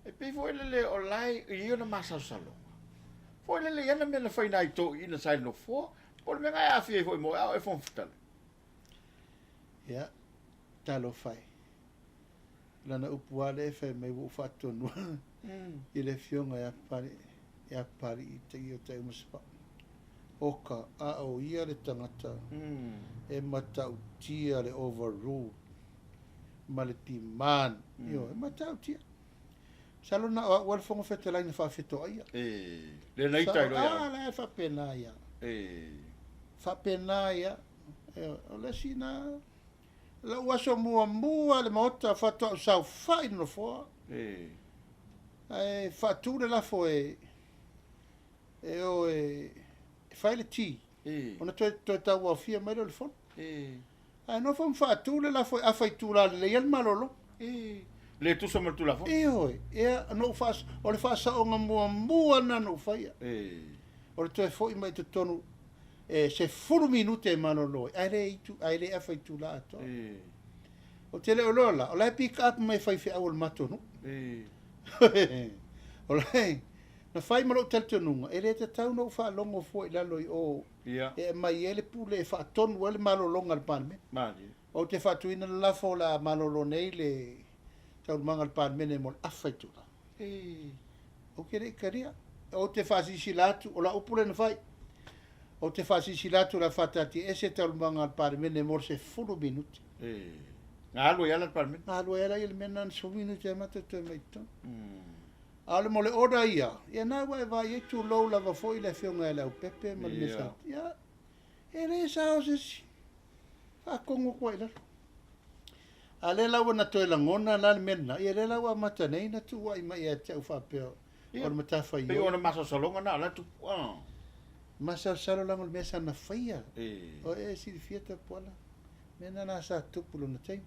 E pe foi le o lai I na masa salo. Foi le ia me na foi nai to ina sai no fo. Por me ngai afi foi mo e fon fital.
Ya. Talo fai. Lana upuale fe me wo fatonu. Ile fionga ya pari I te I o te umaspa. Oka a o ia le tangata. E matau tia le overrule. Ma le timan. Io, e matau tia. Salo na wal fonga fete lai na fa fito ia.
Le nei tai lo ia.
La fa pena ia. Fa pena ia. O le sina la waso mua le mota fato sau fai no fo. Fatura la fo o fai le ti. Ona to ta wa fia mai le fo. No fo fatura la fo a fai tura le il malolo.
Le tu somo tu la fo.
No fas o le fasa o mua na no fai. O le to fo mai to tonu se furu minute manolo. Ai le a fai tu la to. O tele o lola, o la pick up mai fai fi awal mato no. O la na fai malo telto nunga, ele te tau no fa longo fo ila loi o. E mai ele pule fa ton wale malo longa al palme. O te fa tuina la fo la malo lo nei le tau manga al palme ne mol afai tu la. O kere karia. O te fa si silatu, o la upule na fai. O te fa si silatu la fatati ese tau manga al palme ne mol se fulu minuti.
Ngalo ia la palme.
Ngalo ia il menan sovinu te mata te maito. Ale mole oda ia. Ia na wa vai tu lo la va foi le fionga la pepe mal mesa. Ia. Ele sa o se. Fa kongo ko ila. Ale la wana to la ngona la menna. Ia le la wa mata nei na tu wa mai ia te fa pe. O mata fa ia.
Pe ona masa solonga na la tu.
Masa salo la mesa na faia. O si fieta pola. Mena na sa tupulo na tai.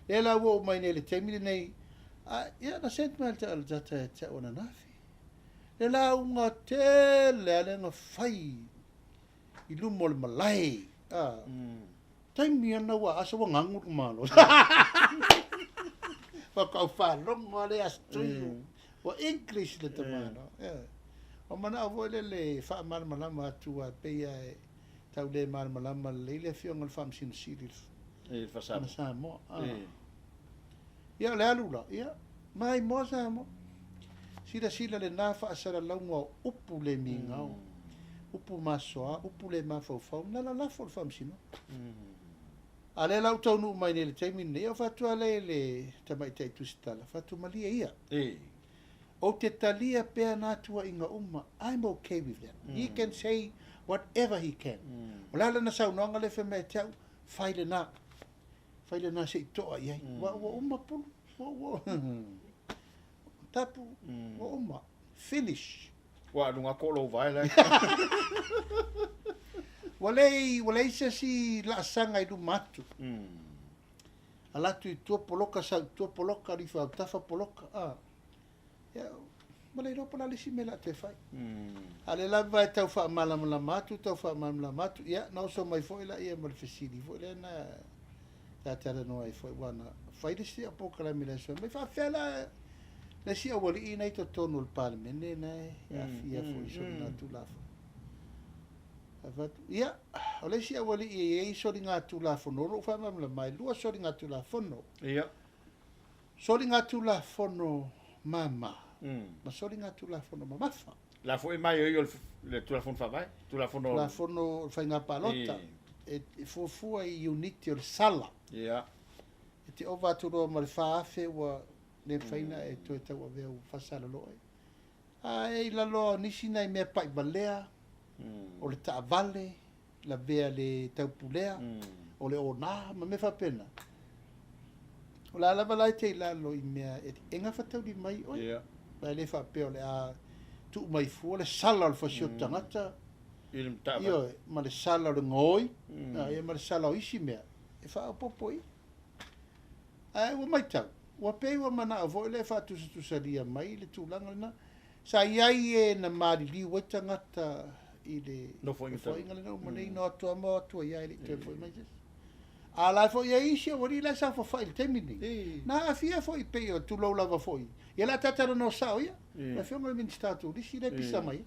Ela wo mai nei le taimi nei. Ia na sent mal te al jata te ona nafi. Ela unga tele ale nga fai. I lumo le malai. Taimi ana wa asa wa ngangu malo. Fa ka fa longo le astui. Wa English le tamano. O mana avo le fa mal malama tu a pe e tau le mal malama le fiong al fam sin siril.
Fa Samoa.
Ia le alula, ia. Mai mo Samoa. Sila le nafa asara launga upu le mingau. Upu masoa, upu le mafau na la fo fam sino. Ale lau tau nu mai le taimi ne o fatu le tamai tai tu stala. Fatu malia ia. O te talia pea natua inga umma, I'm okay with that. He can say whatever he can. O lala na sau noanga le fe me tau, faile na se itoa iai. Wa umma pulu, tapu, wa umma, finish.
Wa lunga kolo vai le.
Walei se si la sanga i du matu. Alatu i tua poloka sa tua poloka li fa tafa poloka. Ya, malai ro pala lisi mela te fai. Ale la vai tau fa malam la matu, ya, na so mai foi la ia mal fesili, foi le na tara no ai foi wana. Fai de si apoka la mila so. Mai fa fela le si awali ina i to tonu al parlemene na ya foi so na tu la. Ya, ole si awali e so ringa tu la fono, ro fa mam la mai, lu so ringa tu la fono.
Ya.
So ringa tu la fono mama. Ma soli nga tu la fono mamafa.
La foi mai io le tu la fono fa vai? Tu la fono.
La fono fa nga palota. E fu ai uniti o sala.
Yeah.
E te ova tu ro mal fa fe wa le faina e tu te wa ve fa sala lo. Ai la lo nisi nai me pai balea. O le ta vale, la vea le taupulea. O le ona, ma me fa pena. O la lava lai te la lo i mea e nga fa tau di mai oi.
Yeah.
Ba le fa pe o le a tu mai fu le sala al fasio tangata.
Il ta.
Io ma le sala le ngoi. Ia ma le sala o isi mea. E fa popoi. Ai o mai tau. Wa pe wa mana vo le fa tu salia mai le tu langa na. Sa iai e na mari li o tangata i le.
No foi
ngale no ma no to mo to iai le te foi mai. Ala fo ia isi o ri la sa fo fa il temini. Na afia fo i pe o tu lo lava foi. Ia la tata no sa ia. La fiona il ministero di si le pisa mai.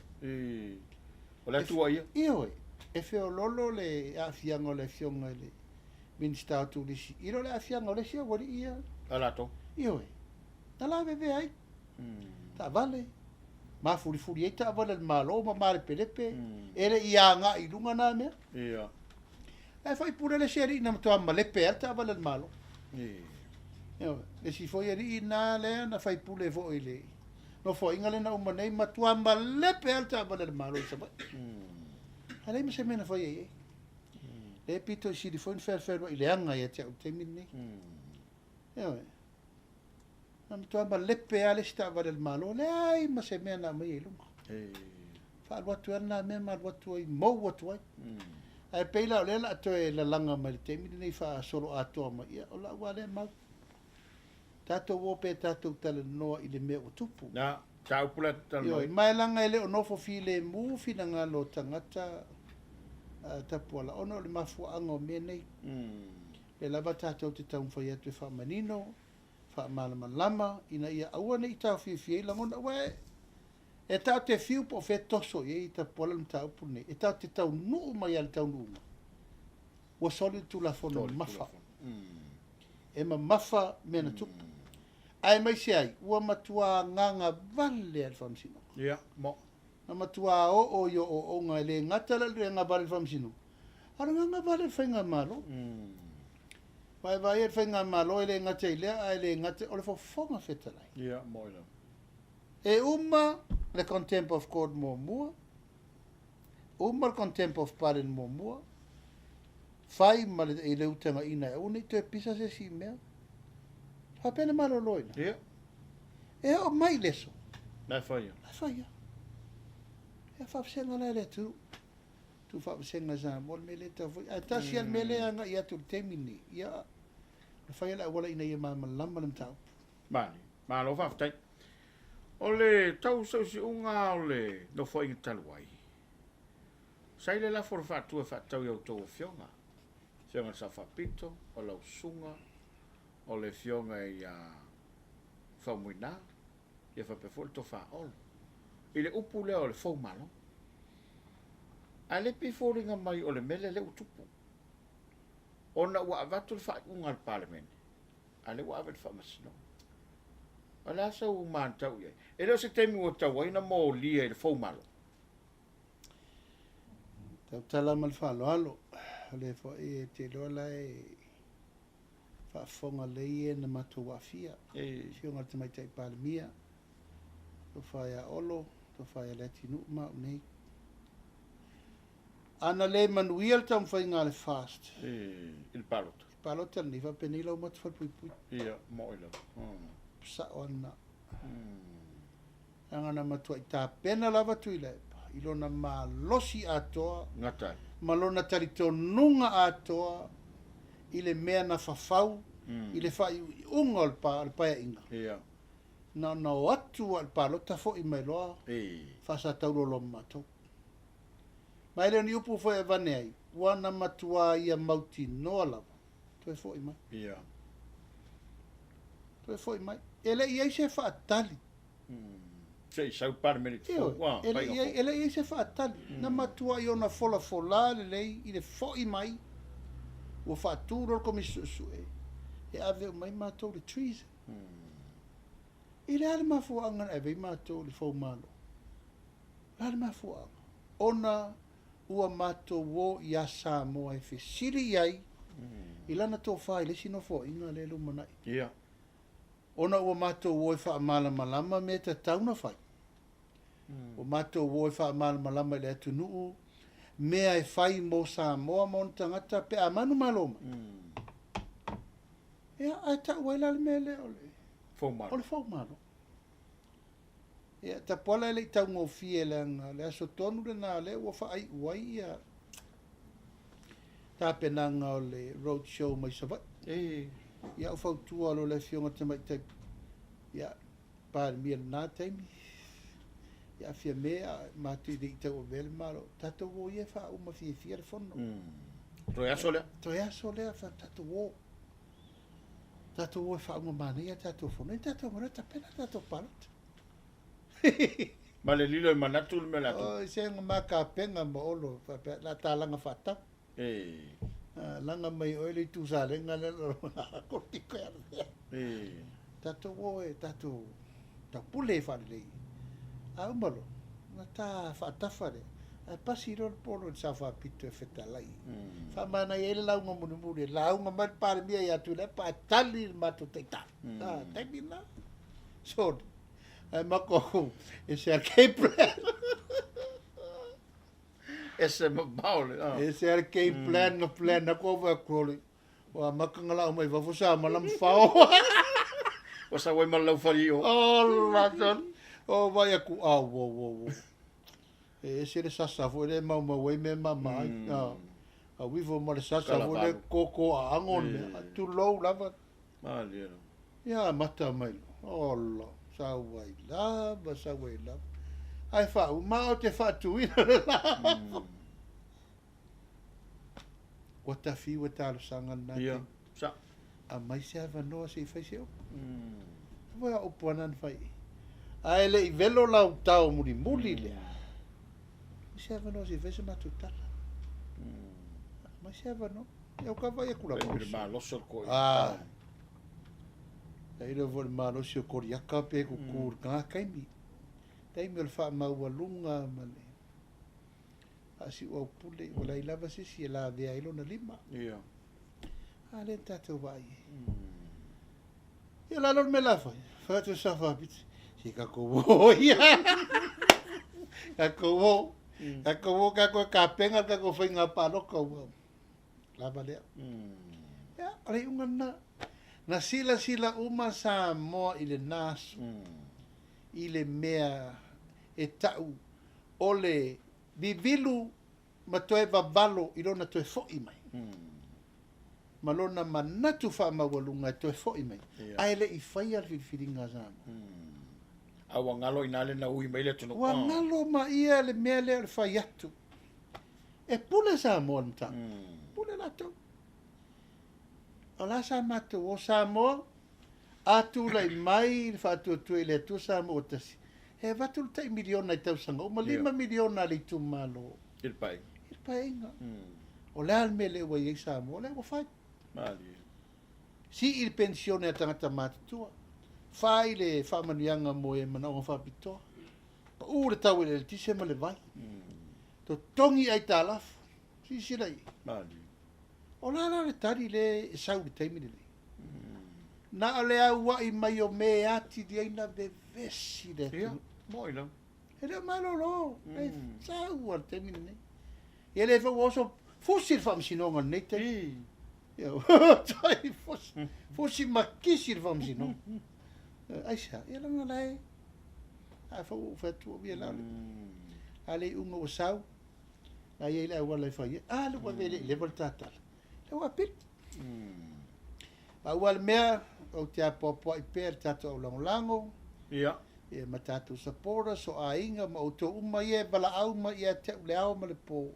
O la tua ia.
Io e fe o lolo le afia ngo le fiona le ministero di si. Iro le afia ngo le si o ri ia.
Ala to.
Io na la bebe ai. Ta vale. Ma furi e ta vale il malo ma mare pelepe. Ele ia nga i lunga na me.
Ia.
E fai pure le serie na to amma le perta vale il malo. E si foi ri na le na fai pure vo ile. No foi ingale na uma nei ma tu amma le perta vale il malo sa. Ale mi se mena foi e. E pito si di foi fer ile anga ia te temini. Na tu amma le perta sta vale il malo. Le ai ma se mena mai lunga. Fa watu na me ma watu i mo watu ai. Ai peila o lela to e la langa mai te mi nei fa solo ato ma ia o la wale ma tato wo pe tato tale no i le me o tupu
na tau pula tale
no mai langa ele o no fo file mu fina nga lo tangata tapuala ono le mafu ango me nei le lava tato te tau fa ia te fa manino fa malama ina ia aua nei tau fi langona we e tau te fiu po fe toso e ta pola mta upune e tau te tau nu mai al tau nu wa soli tu la fono mafa e ma mafa mena tu ai mai se ai ua matua nganga vale al famsino
ia mo
na matua o yo o nga le ngata le nga vale famsino ara nga vale fenga malo vai fenga malo ele ngata ile ai le ngata o le fonga fetala
ia mo ila
e le contempt of court mo le contempt of parent mo fai ma le utanga ina e uni te pisa se si mea fa pena malo loina e o mai leso
na fai
e fa senga le tu fa senga za mol mele ta ta si al mele anga ia tu temini ia fai la wala ina ia ma lamba mtau
mani ma lo fa tai ole tau so si unga ole no foi in talwai sai le la for fa tu fa tau yo to fionga fionga sa fa pito o la sunga ole fionga ia fa muina ia fa pe fo to fa ol ile upu le o le fo malo ale pe fo ringa mai o le mele le utupu ona wa vatu fa un al parliament ale wa vet fa masino ala sa u man tau ye ele se temi o tau ina mo lia le fo malo
tau tala mal fa lo le fo e te lo la e fa fonga le e na matua fia si on te mai tai palmia to fa ya olo to fa ya letinu ma nei ana le manuel tam fa inga le fast
il palot
ni va penilo mat fa pui
ia mo ilo
sa ona anga na matua ta pena lava tu ile ilona ma losi atoa
ngata
malona tarito nunga atoa ile mea na fafau ile fai unga al pa inga
ia
na watu al palota fo i mai loa fa sa taulo lo mato mai le ni upu fo e vane ai wana matua ia mauti no lava to e fo i mai
ia
to e fo i mai ele ia se fa tali
sei sau par minute fo
ele ia se fa tali na matua i ona fola le ile fo i mai o fa turo come su e ave mai mato le trees ile ale mafuanga ave mato le fo malo ale mafuanga ona ua mato wo ia Samoa e fesiri ai ilana to fa ile sino fo inga le lu mana
ia
ona ua mato wo fa mala malama me ta tauna fa o mato wo fa mala malama le tunu me ai fai mo Samoa mon tangata pe amanu maloma ia ata wala le mele ole fo malo ia ta pola le tau ngo fiela le aso tonu le na le wo fa ai wai ia ta penanga o le road show mai sava ia o fa tu alo le fionga te mai te ia par mi na taimi ia fia mea ma tu di te o vel malo tato wo ia fa uma fia le fono
to ya
sole fa tato wo fa uma mania tato fono tato mo ta pena tato palot
ma le lilo e manatu me la
o se nga ka penga mo olo fa la talanga fata langa mai o le tu sa le ngale ko ti ko tato wo e tato ta pule fa le a umalo na ta fa ta fa le a pasiro polo sa fa pito e feta lai fa mana ele la un mo mo le la un ma par mia ya tu le pa tali mato te ta te bina so mako ese arcade plan
ese maule
ese arcade plan no plan na ko va kroli wa makangala mai va fosa malam fao
o sa wai malau fario
oh razon oh vai ku wo ese le sasa vo le mau wai me mama a vivo mo le sasa vo le koko angon tu low lava
mali
ya mata mai oh sa wai la ai fa ma o te fa tu ina la o ta fi o ta sanga na
sa
a mai se ava no se fa se vai o ponan fai ai le velo la tau muri le se ava no se fa se matuta mai se ava no eu ka vai kula
ma lo so ko
ai le vol malo se koriaka pe ku kur ka kaimi dai me fa ma walunga male asi o pule o la lava si la de ai lona lima
ia
ale tato vai ia la lor me la fa tu sa fa bit si ka ko ia ka ko ka penga ka ko finga pa lo ko la vale ya ale unga na sila uma Samoa ile nasu ile mea e tau ole vivilu ma toe vavalo i lona toe fo'i mai ma lona manatu fa'amaualunga e toe fo'i mai ae le'i fai al filifiliga Samoa
aua ngalo ina le na ui mai le tunu
ua ngalo ma ia le mea lea le fai atu e pule Samoa le mata pule latou o la sa matou o Samoa atu lai mai fa tu ile tu sa mo tasi he vatu tai miliona tau sanga o 5 miliona le tu malo
il pai
nga o le al mele wa ye sa mo le wa fai
mali
si il pensione tangata matua fai le fa manianga mo e mana o fa pito pa u le tau le tise ma le vai to tongi ai talaf si si lai
mali
o la le tari le sau le taimi le na le au i mai o me ati di aina de vesi le
ia mo ila
ele malo lo e sau al taimi le e le fa oso fosil fam sinonga nei te io tai fosil makisir fam sinonga aisha e la ngai a fa tu bi la ale unga o sau ai ele wala fa ye le wa le voltata le wa pit wal mea o te apopo i per tato o lango
ia
e matatu sapora so a inga ma o to uma ye bala au ma ia te le au ma le po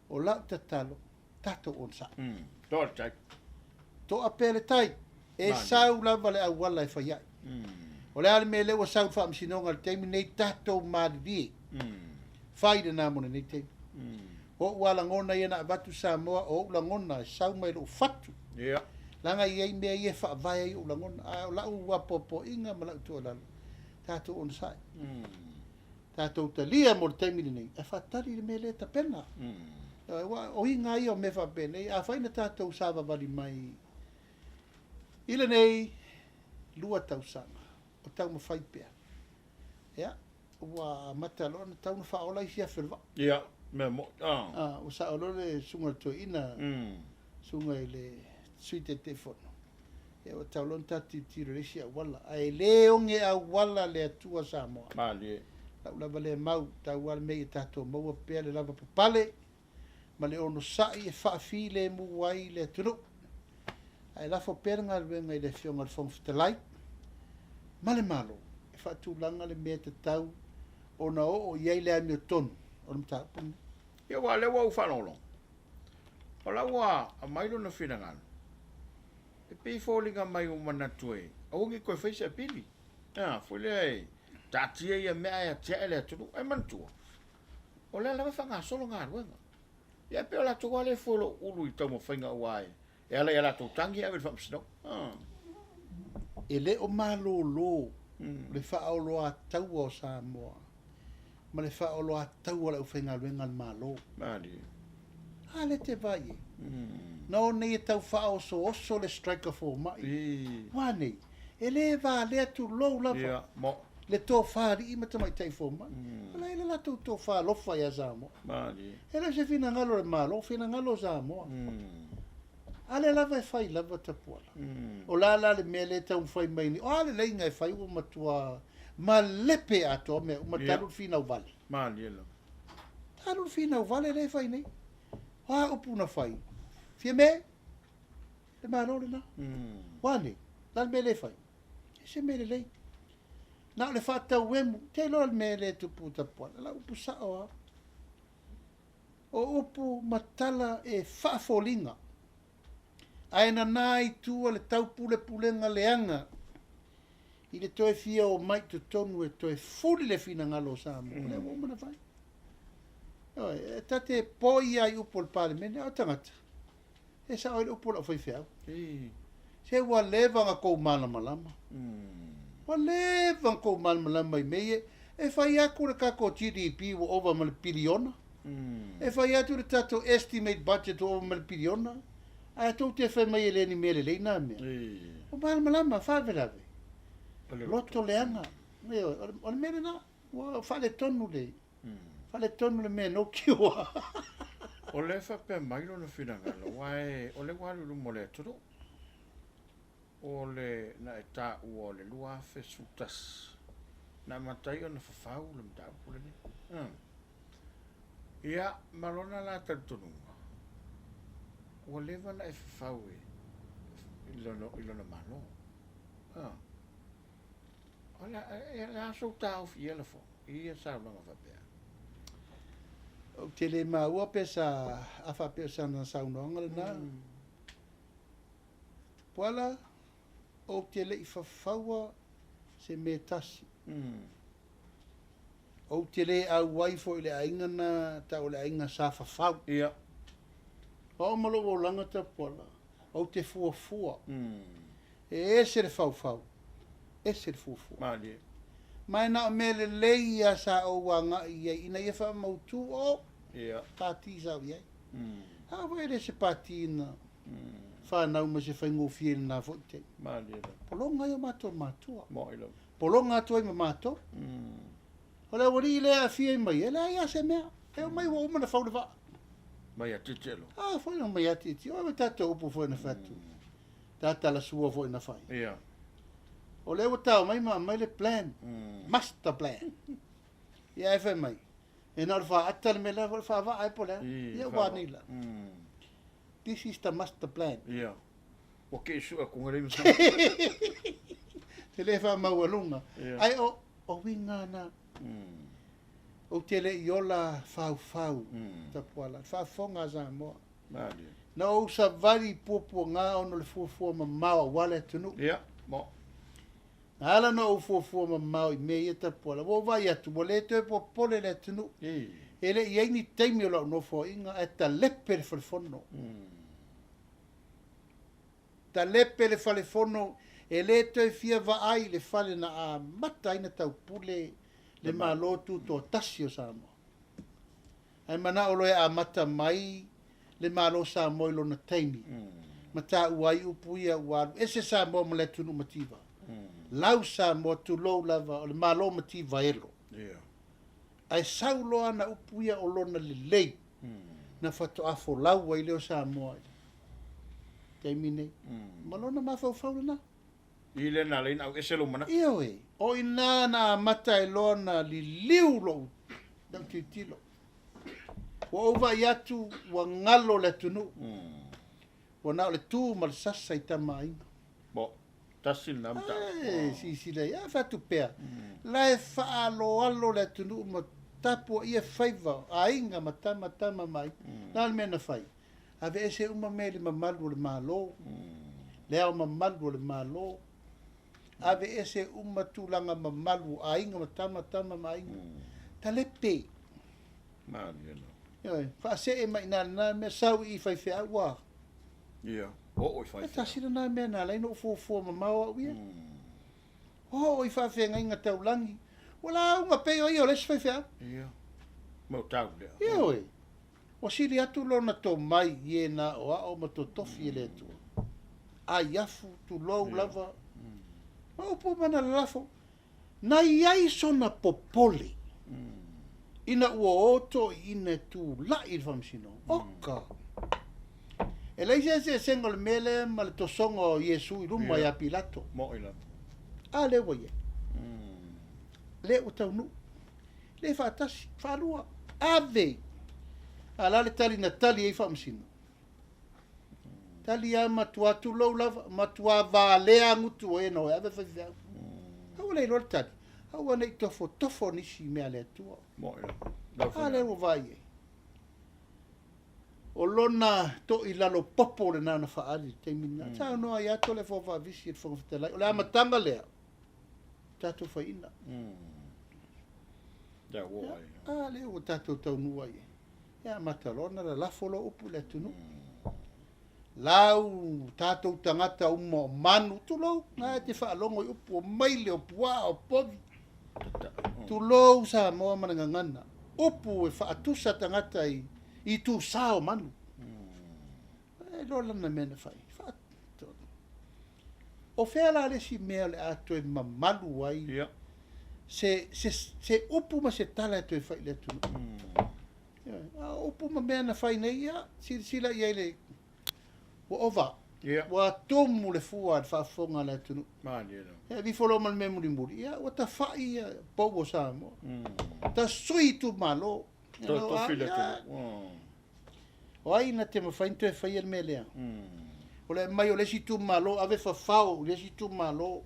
o la tatalo tato on sa
to tai
to a pele tai e sau la vale au wala fa ya o le ale me le o sau fa msinonga te mi tato ma di fai de namo nei te o wala ngona ia na batu Samoa o la ngona sau mai lo fatu
ia
langa ia me ia fa vai o la ngona a la u popo inga ma la tu la tato on sai tato talia mo te mi nei e fa tari me le ta pena o inga ia me fa bene a fa ina tato sava vali mai ile nei lua tau sanga o tau ma fai pea ia wa matalo na tau na fa ola sia ferva
ia me mo
o sa olo le sunga to ina sunga ile suite telefono e o tau lon tati tiro sia wala ai le onge a wala le tua Samoa
mali
la vale mau tau wal me tato mo pe le lava pale ma le ono sai e fa file mu wai le tru ai la fo perga le ngai le fionga fon ftelai ma le malo e fa tu langa le me tau ona o ye le ami ton o mta
ia wa le wa fa no o la wa a mai no fina ngal e pe folinga mai o mana tue o ngi ko fa se pili fo le tatia ia me ia tele tu e man tu o le la fa nga solo nga wa ia pe la tu le folo ulu i tomo finga wai e ala tu tangi ave fa sno
ele o malo lo le fa o lo a tau o Samoa ma le fa o lo a tau o le finga luenga malo
mali
ale te vai no ne tau fa o so le striker for mai wani ele va le tu lo la
ia mo
le to fa ri ma mai tai for mai la ile la tu to fa lo fa ya Samoa
mali
ele se fina ngalo le malo fina ngalo Samoa ale la vai fai la vata pola o la le mele tau fai mai ni ale le ngai fai o matua ma lepe ato me o matalu fina o vale
mali lo
talu fina o vale le fai nei o puna fai fie me le malo le na wani la mele fai se mele le na le fata wemu te lo le mele tu puta pola la upu sa o upu matala e fa folinga aina nai tu le tau pule pulenga leanga i le toe fia o mai tu tonu e toe fuli le fina ngalo Samoa le mo mana fai e tate poi ai upo le parlemene o tangata e sa o le upo la fai fiau se wa leva nga kou mana malama wa leva nga kou mana malama i meye e fai aku le kako GDP o over mal piliona e fai atu le tato estimate budget o over mal piliona a tu te fai mai ele ni mele le na me o malama fa verave loto leanga o mele na wa fa le tonu le fa le tonu le me no kiwa
o le fa pe mai no fina ngalo wai o le walu lu mole todo o le na eta o le lua fe sutas na matai ona fa fa u le mta pule ni ia malona la tantunu o le vana e fa u ilona malo ola la so ta of yele fo ia sa no va pe
o tele ma o pesa a fa pesa na sa no ngal na pola o o te le I whawhaua se me tasi. O te le au waifo I le aingana ta o le ainga sa whawhau.
Ia.
O malo o langata pola. O te fuafua. E se le whawhau. E se le fuafua.
Mali.
Mai na me le leia sa o wanga ia ina ia wha mautu o.
Ia.
Pati sa o iai. Ha wele se pati ina. Whanau ma se whaingo fiel na fote.
Mali.
Polonga ia matua matua.
Mo ilo.
Polonga atua ima matua. O le wari le a fia mai. E le ia se mea. E o mai wa umana whau le wha.
Mai a titelo.
Whai na mai ati iti. O me tata upu fwoi na whatu. Tata la sua fwoi na whai.
Ia.
O le tau mai mai le plan. Master plan. Ia e whai mai. E nā wha atale me la wha wha ai po lea. Ia wānila. This is the master plan.
Ia. O ke isu a kungarei msa.
Te le wha maualunga. Ai o winga na. O te le iola whau. Ta puala. Wha whonga Samoa.
Mali.
Na o sa vari pupua ngā ono le fuafua ma maua wale tunu.
Ia. Mo.
Ala no o fuafua ma mau I me ia ta puala. Wo vai atu. Wo le te po pole le tunu. Ele I ni teimi o lau no fo inga e ta lepe le whalifono. Ta lepe le whalifono e le te fia vaai le whale na a mata ina tau pule le malotu to tasio Samoa. Ai mana o loe a mata mai le malo Samoa ilo na teimi. Mata uai upuia uaru. Ese Samoa ma le tunu mativa. Lau Samoa tu lou lava o le malo mativa elo. Ai saulo ana upuia o lona le lei. Na whato afo lau ai leo Samoa. Teimi nei. Malona mawhau na.
Ile na leina au ese lo mana.
Ia we. O ina na mata e lona li liu lo. Dang titilo. Wa ova iatu wa ngalo le tunu. Wa nao le tu ma le sasa I tamai.
Bo. Tasil na mta.
Si le ia fatu pea. La e whaalo alo le tunu ma tapu ia whaiva. A inga ma tama mai. Nā le mena whai. Ave ese uma mele mamalu le malo. Leo mamalu le malo. Ave ese uma tulanga mamalu a inga matama mai. Talepe.
Mali no.
Ia, fa se e mai na me sau I fai fea wa.
Ia. O fai.
Ta sira na me na lai no fo mamau ia. O I fa fea ngai taulangi. Wala uma pe o io les fai fea.
Ia. Mo tau le.
Ia we. O sili atu lona to mai ie na o a o mato tofi le tu. A yafu tu lo lava. O po mana lafo. Na iai sona popoli. Ina ua oto ina tu la I famsino. Oka. E leise se sengo le mele ma le tosongo Yesu I luma ia Pilato.
Mo ila.
A le wa ie. Le utau nu. Le fatasi. Falua. Ave. Ala le tali na tali e famsino. Tali a matua tu lo lava. Matua valea ngutu e no. Ave fai. Hau le lor tali. Hau ane I tofo nisi mea le atua.
Mo ila.
A le o vai e. O lona to I lalo popo le nana whaari. Te mina. Tau noa I ato le fofa visi e whangawhitalai. O le amatanga lea. Tato whaina.
Da wo ai.
A le o tato tau nua e. Ia matalona la lafolo upu le tunu. Lau tato tangata umo manu tulo. Nga te whaalongo I upu o maile o pua o povi. Tulo Samoa manangangana. Upu e whaatusa tangata I tu sao manu. E lola na mena whai. O whela le si mea le ato e mamalu ai.
Ia.
Se upu ma se tala e toi whai le tunu. Upu ma mea na whai nei ia. Sila ia le. Wa ova.
Ia.
Wa tomu le fua al whaafonga le tunu.
Mali no.
Ia vi folo mal me muri. Ia wa ta whai ia pogo Samoa. Ta sui tu malo.
To file tu.
O ai na te mawhainto e whai al me lea. O le mai o le si tu malo. Ave whawhau le si tu malo.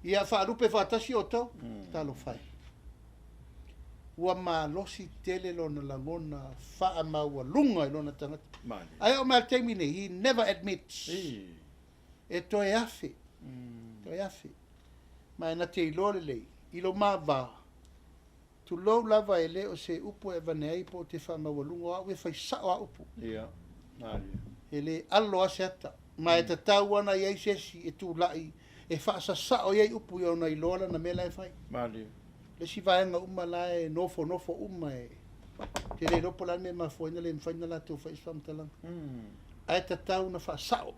Ia whaarupe whaatasi o tau. Talo whai. Ua malosi tele lona langona wha maua lunga I lona tangata. Ai o mea teimi nei, he never admits. E toi afe. e afi. Ma e na te ilo le ilo mava. Tu lo lava e le o se upu e vanei po te whamawalungo a we fai sao a upu.
Ia.
E le alo a seata. Ma e ta tau ana iei sesi e tu lai e whaasa sao iei upu i ona ilola na mela e fai.
Mali.
Le si vaenga uma la e nofo uma e te le ropo la me ma foina le mwhaina la tau whais whamtalang. A e ta tau na whaasao.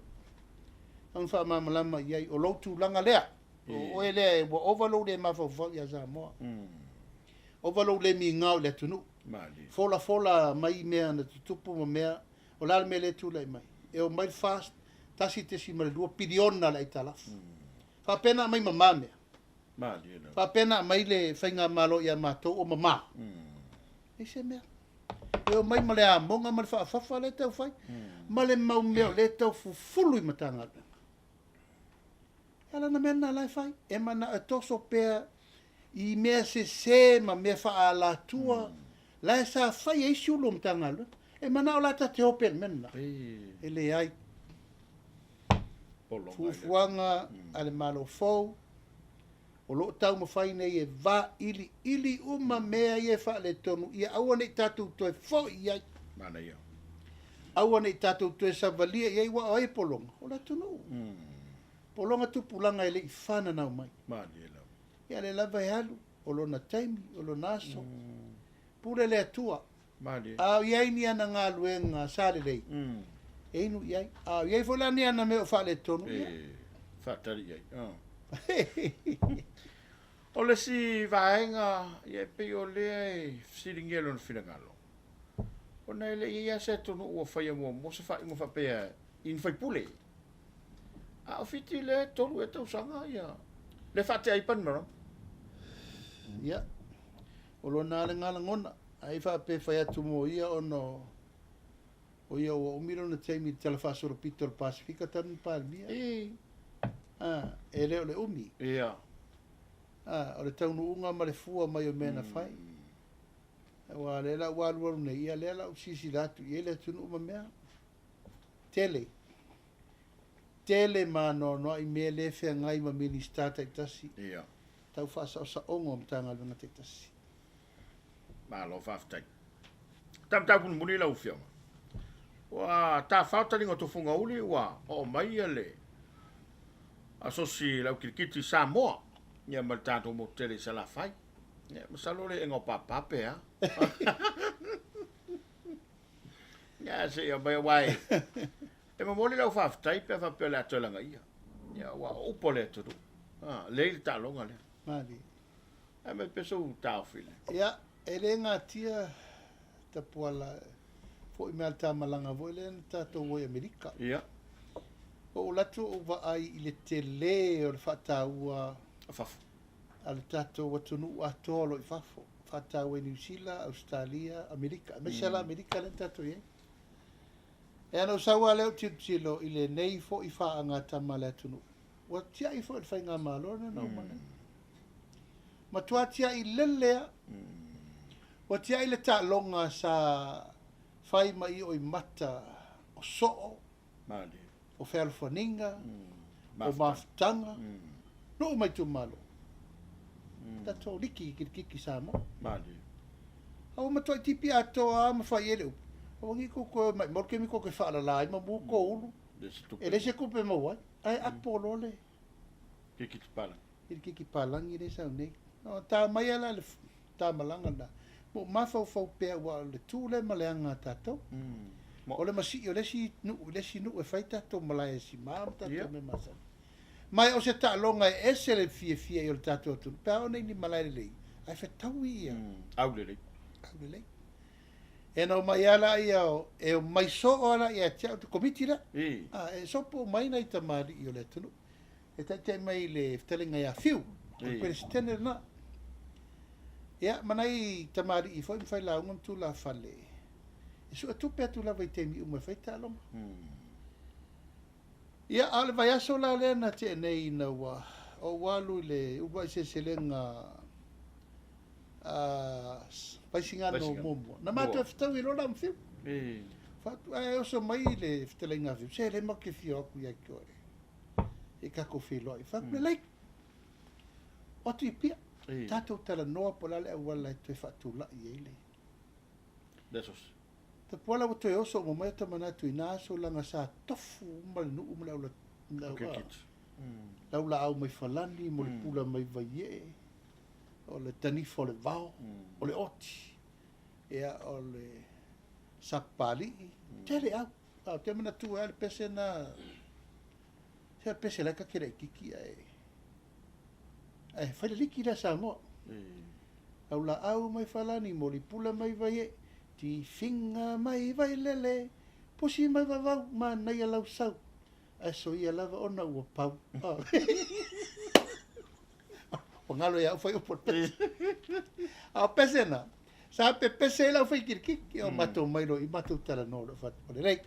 Ang wha mamalama iei o loutu langa lea. O e lea e wa overload e mawhau ia Samoa. Overload le mi ngau le tunu. Fola mai mea na tutupu ma mea o la me le tu le mai. E o mai fast tasi te si mare 2 piliona la italafu. Fa pena mai mama mea. Fa pena mai le whainga malo ia mātou o mama. E se mea. E o mai male a monga male whaafafa le tau whai. Male mau mea le tau fufulu i matanga. Ala na mea na lai whai. E mana e toso pea i mea se ma mea wha la tua. Lai sa whai e isi ulo matanga. E mana o lata te hopen mena. E le ai. Fufuanga ale malo fou. O lo tau mawhai nei e va ili uma mea ie wha le tonu. Ia aua nei tātou toi fo iai.
Mana ia.
Aua nei tātou toi savalia iai wa oe polonga. O la tonu. Polonga tupulanga e le i whana nau mai.
Mana ia.
Ia le lava e halu. O lo na taimi, o lo naso. Pure le atua.
Mana ia.
Au iai ni ana ngā luenga sāle lei. Einu iai. Au iai fola ni ana mea o wha le tonu.
Whatari iai. O le si vaenga ia pe o le siringelo na finangalo. O nei le ia se tonu ua whaia mo se wha ingo wha pea in whai pule. A o fiti le tolu e tau sanga ia. Le whate aipan mara.
Ia. O lo nā le ngala ngona. Ai wha pe whai atu mo ia ono. O ia o umiro na teimi tala whasoro Peter Pasifika tanu palmia. E leo le umi.
Ia.
O le taunu unga ma le fua mai o mena whai. Wa le la waru nei ia le la usisi latu. Ia le tunu uma mea. Tele ma no i me le fea ngai ma minister ta itasi.
Ia.
Tau whasa o sa ongo am tanga lunga te itasi.
Ma lo whaftai. Tam punu muni lau whionga. Wa ta whautaringa to funga uli wa o mai le. Asosi lau kirikiti Samoa. Ia ma tātou mo tele sa la whai. Ia ma salore e ngau papape ha. Ia se ia mai wai. E ma moli lau whaftai pe whapea le atolanga ia. Ia wa upo le turu. Leili tā longa le.
Mali.
E me peso tāo while.
Ia, e le ngā tia tapuala fo i mea tā malanga voi le tātou voi Amerika.
Ia.
O latu o wa ai i le tele o le whataua
Fafu.
ale tātou watunu atolo i fafo. Whataua i New Zealand, Australia, Amerika. Me sala Amerika le tātou ie. E ano sawa leo tilo i le nei fo i wha anga tama le atunu. Wa tia i fo i whai ngā malona na umane. Ma tua tia i lelea. Wa tia i le tā longa sa whai mai o i mata o soo.
Mali.
O whelwhaninga. O mafutanga. No mai tu malo. Tato liki kiki Samoa.
Mali.
Au matua tipi atoa ma whai ele upu. O ngi ko mai morke mi ko ke fala lai ma bu ko ulu. E le se ko pe mo ai. Ai apolo le.
Kiki pala.
Kiki pala ngi le sa nei. No ta mai ala le ta malanga da. Mo ma fo pe wa le tu le malanga tato. O le masi o le si nu e fai tato malai si ma tato me masa. Mai o se ta longa e se le fie o le tato tu. Pa o nei ni malai le. Ai fa tawi.
Au le.
E no mai ala ia o e o mai so ala ia tia o komiti la. E so po mai nei tamari i o le tunu. E te mai le ftelinga ia fiu. O presidente na. Ia manai tamari i foi fai la un tu la fale. E so tu pe tu la vai te mi uma fai ta longa. Ia ale vai aso la le na te nei na wa. O walu le u vai se selenga paisinga no momo. Na matu ftau i lola mfiu. Fatu ai oso mai le ftelinga fiu. Se le make fio aku ia kore. e kako whiloi. Whakme lai. O tu i pia. Tātou tala noa po lale au wala e tue whaatula i eile.
Desos.
Ta puala o toe oso mo mai tamana tu ina so langa sa tofu mal nu umla ula laula au mai falani mo le pula mai vaie o le tanifo le vao o le oti ea o le sapali tele au te mana tu ale pese na se pese la ka kere kiki ai fai liki la Samoa laula au mai falani mo le pula mai vaie ti finga mai vai lele pusi mai vavau ma nei lau sau a so ia lava ona ua pau o ngalo ia fai o porte a pesena sa pe pese la fai kirki o mato mai ro i mato tala no lo fat o le rei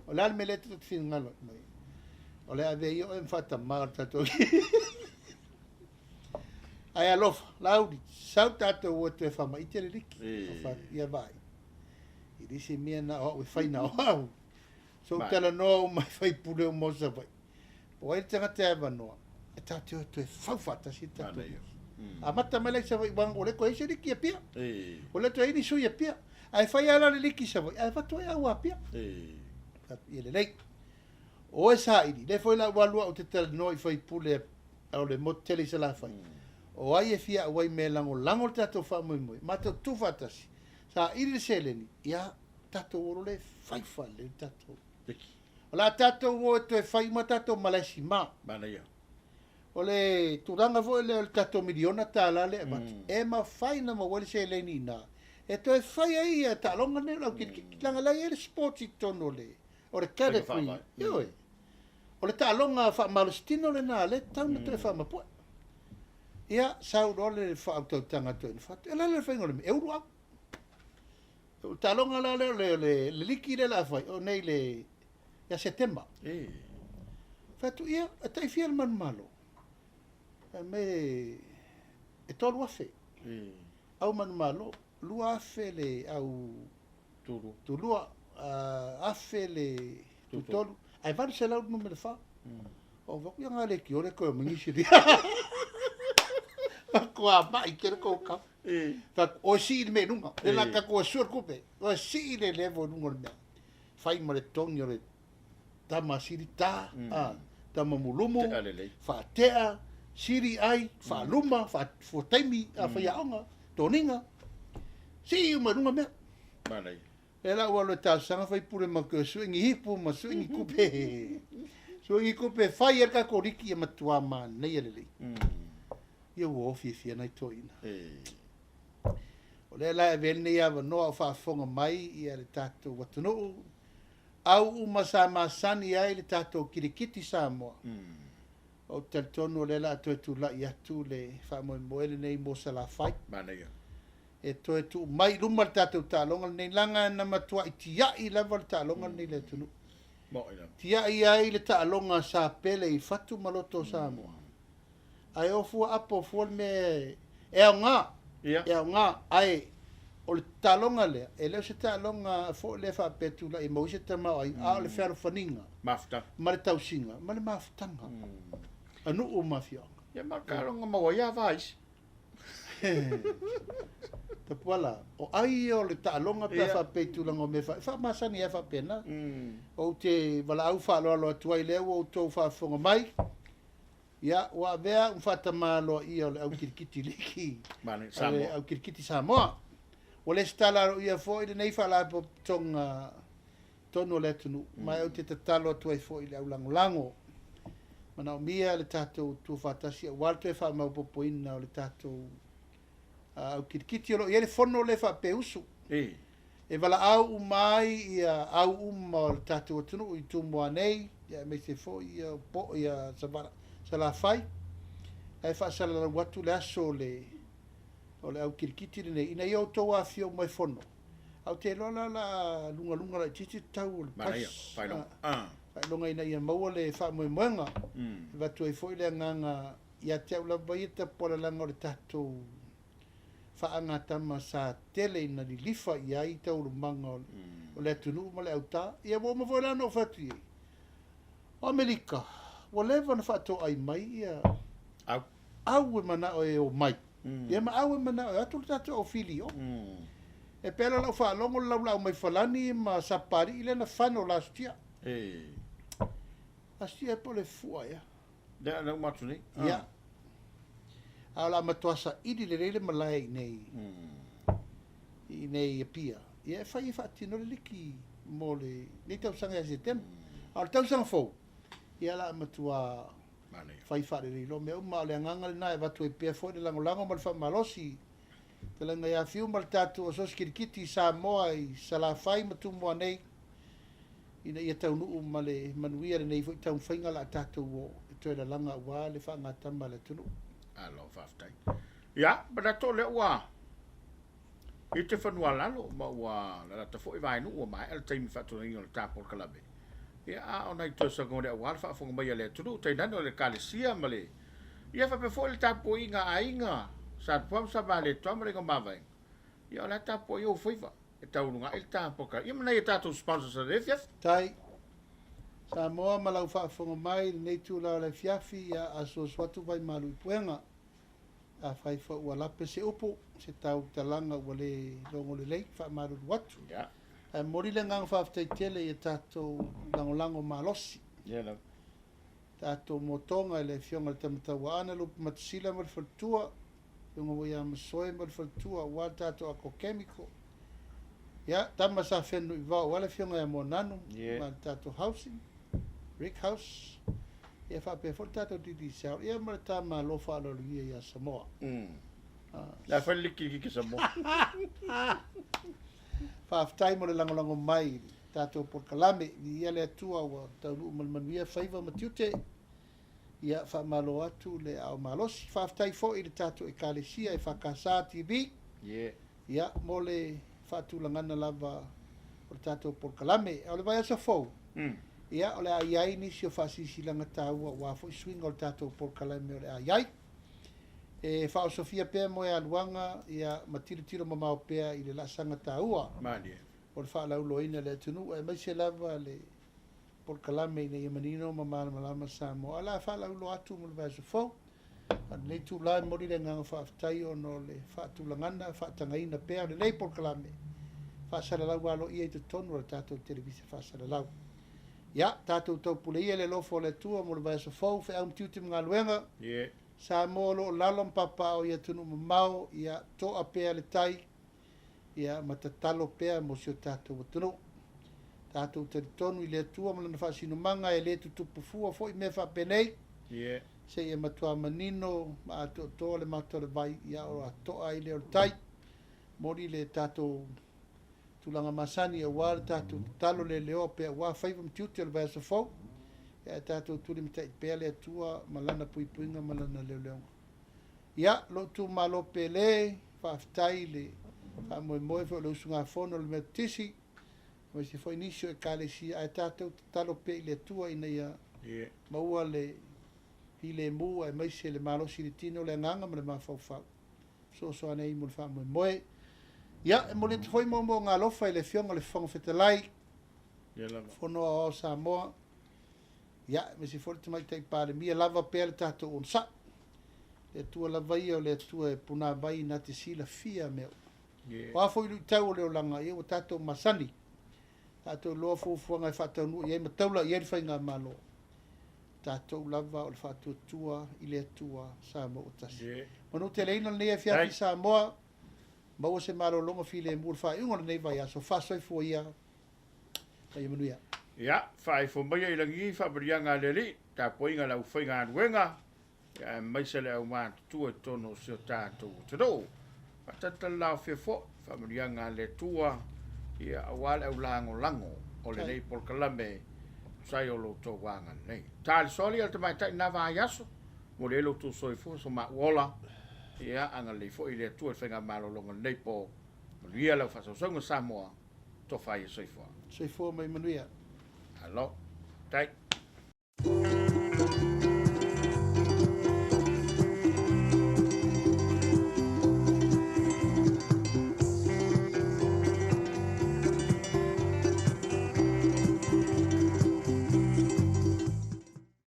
o la me le tu fin ngalo mai o le ave io en fata marta to ai alofa laudi sau tato o te fama i te riki fa ia vai i disi mia na o fai na o so tala no mai fai pule o mosa vai o e tanga te ava no e tato tu e fafata si tato a mata mele sa vai bang o le ko e se riki pia o le to e ni su ia pia ai fai ala le liki sa vai ai fa to e awa pia i le lei o e sa idi le foi la walua o te tala no i fai pule o le moteli sa la fai o ai e fia wai me lango tato fa moi mato tu fatasi sa ili seleni ia tato oro le fai le tato la tato o te fai ma tato malasi ma
Mana ia.
o le turanga vo le tato miliona tala le e ma fai na ma wali seleni na e to e fai ai ta longa ne la ki langa la e sports tono le o le kare fui yo o le ta longa fa malustino le na le tau to e fa ma po ia sau role fa auto tanga to in fat ela le fengo le euro o talonga la le liki le la fai o nei le ya setembro fatu ia atai fiel man malo me e tolu afe au man malo lua afe le au tulu afe le tutolu ai va se la no me fa o va ia ngale ki ore ko mingisi ko mai ke ko ka fa o si me nunga e la ka ko sur kupe o si le levo nunga me fai mo le tongi le tama sirita tama mulumu fa tea siri ai fa luma fa fo taimi fa yaonga toninga si mo nunga me
Mana
ela o le ta sanga fai pure ma ko swingi hipu ma swingi kupe fai er ka koriki e matua ma nei le ia wo fi na toina o le la venne ia no fa fonga mai ia le tato watuno au uma sani ai le tato kirikiti Samoa o te tono le la to tu la ia tu le fa mo moele nei mo sala fai
Mana ia.
e to tu mai luma tato talonga nei langa na matua itia i level talonga nei le tunu
Mo ina.
tia ia le talonga sa pele i fatu maloto Samoa ai o fu apo fu me e nga ai o le talonga le e le se talonga fo le fa petula e mo se tama ai a le fer faninga
Mafta.
ma le tausinga ma le maftanga anu o mafia
Ya makalonga mo ia vais.
te puala o ai o le talonga pe fa petula ngo me fa masani e fa pena o te vala au fa lo tuai le o to fa fonga mai ia wa vea fata malo ia au kirikiti liki
Mana Samoa.
au kirikiti Samoa o le stala ia foi de nei fala po tonga tono le tunu mai o te tatalo tu ai foi le au lango mana o mia le tato tu fatasi walto e fa mau popoina o le tato au kirikiti o ia le fono le fa peusu e vala au mai ia au le tato tunu i tumo nei ia me se foi ia po ia sabara sala fai ai fa sala watu le aso le o le au kirikiti le ina yo to afio mai fono au te lola la lunga la titi tau le pas
Fai no.
longa ina ia mau le fa mo moenga watu ai foi le nganga ia te ula baita pola langa le tato fa anga tama sa tele ina li lifa ia i tau lu manga o le tunu mo le auta ia mo mo vola no fatu o Amerika whatever na whaato ai mai ia. Au e mana o mai. Ia ma au e mana o atu tato o fili o. E pela lau whaalongo lau mai whalani ma sapari ile na whano last year. Last year po le fua ia.
Dea lau matu ni?
Ia. Au la matuasa idi le reile malai nei. I nei pia. Ia e whai whaatino le liki mo le nei tausanga e setem. Au le tausanga fau. Ia la matua whai whaare reilo. Me uma le anganga le na e watu e pia fo le langolango ma le wha malosi. Te langa ia fiu ma le tatu o sos kirikiti Samoa i salawhai matu mua nei. Ina ia tau nuu ma le manuia le nei fo i tau whainga la tatu o e toi la langa ua le wha ngatama le tunu.
Alo whaftai. Ia, bada to le ua. I te whanua lalo ma ua la ta fo i vai nu ua mai al taimi whatu ringo le tapo kalabe. Ia a ona i tosa ngō le ua le whaafonga mai le tunu tai nano le kalesia ma le. Ia whape fo le tapo inga a inga. Sa pom sa vale to ma le ngomavai. Ia o la tapo i o whaiva. E tau nunga il tapo ka. Ia mana i tato sponsor sa refiaf.
Tai. Samoa ma lau whaafonga mai nei tu la le fiafi ia aso swatu vai malu i puenga. A whai wha ua lape se upo. Se tau talanga ua le longo le lei wha maru watu.
Ia.
E mori le ngang whaftai tele i tato langolango malosi.
Ia lau.
Tato motonga le fionga le tamatawa ana lupu matusila ma le whaltua. Fionga wa ia masoe ma le whaltua. Wa tato ako chemical. Ia, tama sa whenu i wau. Wale fionga ia monanu. Ma tato housing. Rick House. Ia whape fol tato didi sao. Ia ma le tama lofa alo ia Samoa.
La whaliki ki Samoa.
Whaaftai mo le langolango mai. Tato por kalame. Ia le atua wa taunu malmanuia whaiva matiute. Ia whaamalo atu le au malosi. Whaaftai fo i le tato e kalesia e whakasa TV. Ia mo le whaatulangana lava o le tato por kalame. O le vai asa fau. Ia o le aiai nisi o whaasisi langa tāua wa fo i swinga o le tato por kalame o le aiai. E whao Sofia pēr mo e aluanga ia matiro mamao pēr i le lasanga tāua. O le wha laulo ina le tunu. E mai se lava le por kalame i le manino mamana malama Samoa. Ala wha laulo atu mo le vai asa fau. Nei tu lai mori le nganga whaaftai o no le whaatulangana, whaatangaina pēr le nei por kalame. Whaasalalau alo ia i te tonu le tātou televisi whaasalalau. Ia, tātou tau pule ia le lofo le tua mo le vai asa fau. Wha au mtiuti mga luenga. Samoa lo lalom papa o ia tunu mamau. Ia toa pēr le tai. Ia matatalo pēr mo sio tātou tunu. Tātou tari tonu i le tua mo lana whaasinumanga e le tutupu fua fo i me whaapenei. Se ia matua manino ma ato toa le matua le vai ia o atoa i le o tai. Mori le tātou tulanga masani e wale tātou talo le leo pēr wā whaiva mtiuti o le vai asa fau. E tātou tuli mitai pēr le atua malana puipuinga malana leo leo. Ia, lo tu malo pele, whaaftai le whaamoe fo le usunga fono le mea tisi. Mo se foi inisio e kalesia e tātou talo pē i le atua ina ia maua le i le mua e maise le malosi le tino le nganga ma le mawhauwhau. So anei mo le whaamoe. Ia, e mo le te foi mo ngā lofa i le fionga le whanga whetalai. Fonoa o Samoa. Ia, me se foi te mai tai pāre mia lava pēr le tātou on sa. Le tua lava ia o le tua e puna vai na te sila fia meo. Wa foi lu tau le langa ia o tātou masani. Tātou loa fuafuanga e whatau nu. Ia ma taula ia ni whainga malo. Tātou lava o le whatua tua i le tua Samoa o tasi. Manu te leina le nea fiafi Samoa. Maua se malo longa file e mura wha iunga le nei vai aso. Whasoi fua ia. Ia manu ia.
Ia, whae fo mai i langi whabarianga le li. Tā poinga lau whainga anuenga. Ia, maise le au mātu tua tono sio tātou te rou. Patata lau fia fo. Whabarianga le tua. Ia, awale au lango. O le nei por kalame. Sai o lo tō wanga nei. Tāli soli al te mai tai na vai aso. Mo le lo tō soi fo so ma wola. Ia, anga le fo i le tua whainga malo longa nei po. Manuia lau whasosonga Samoa. Tō whai e soi fo.
Soi fo mai manuia.
Hello. Take.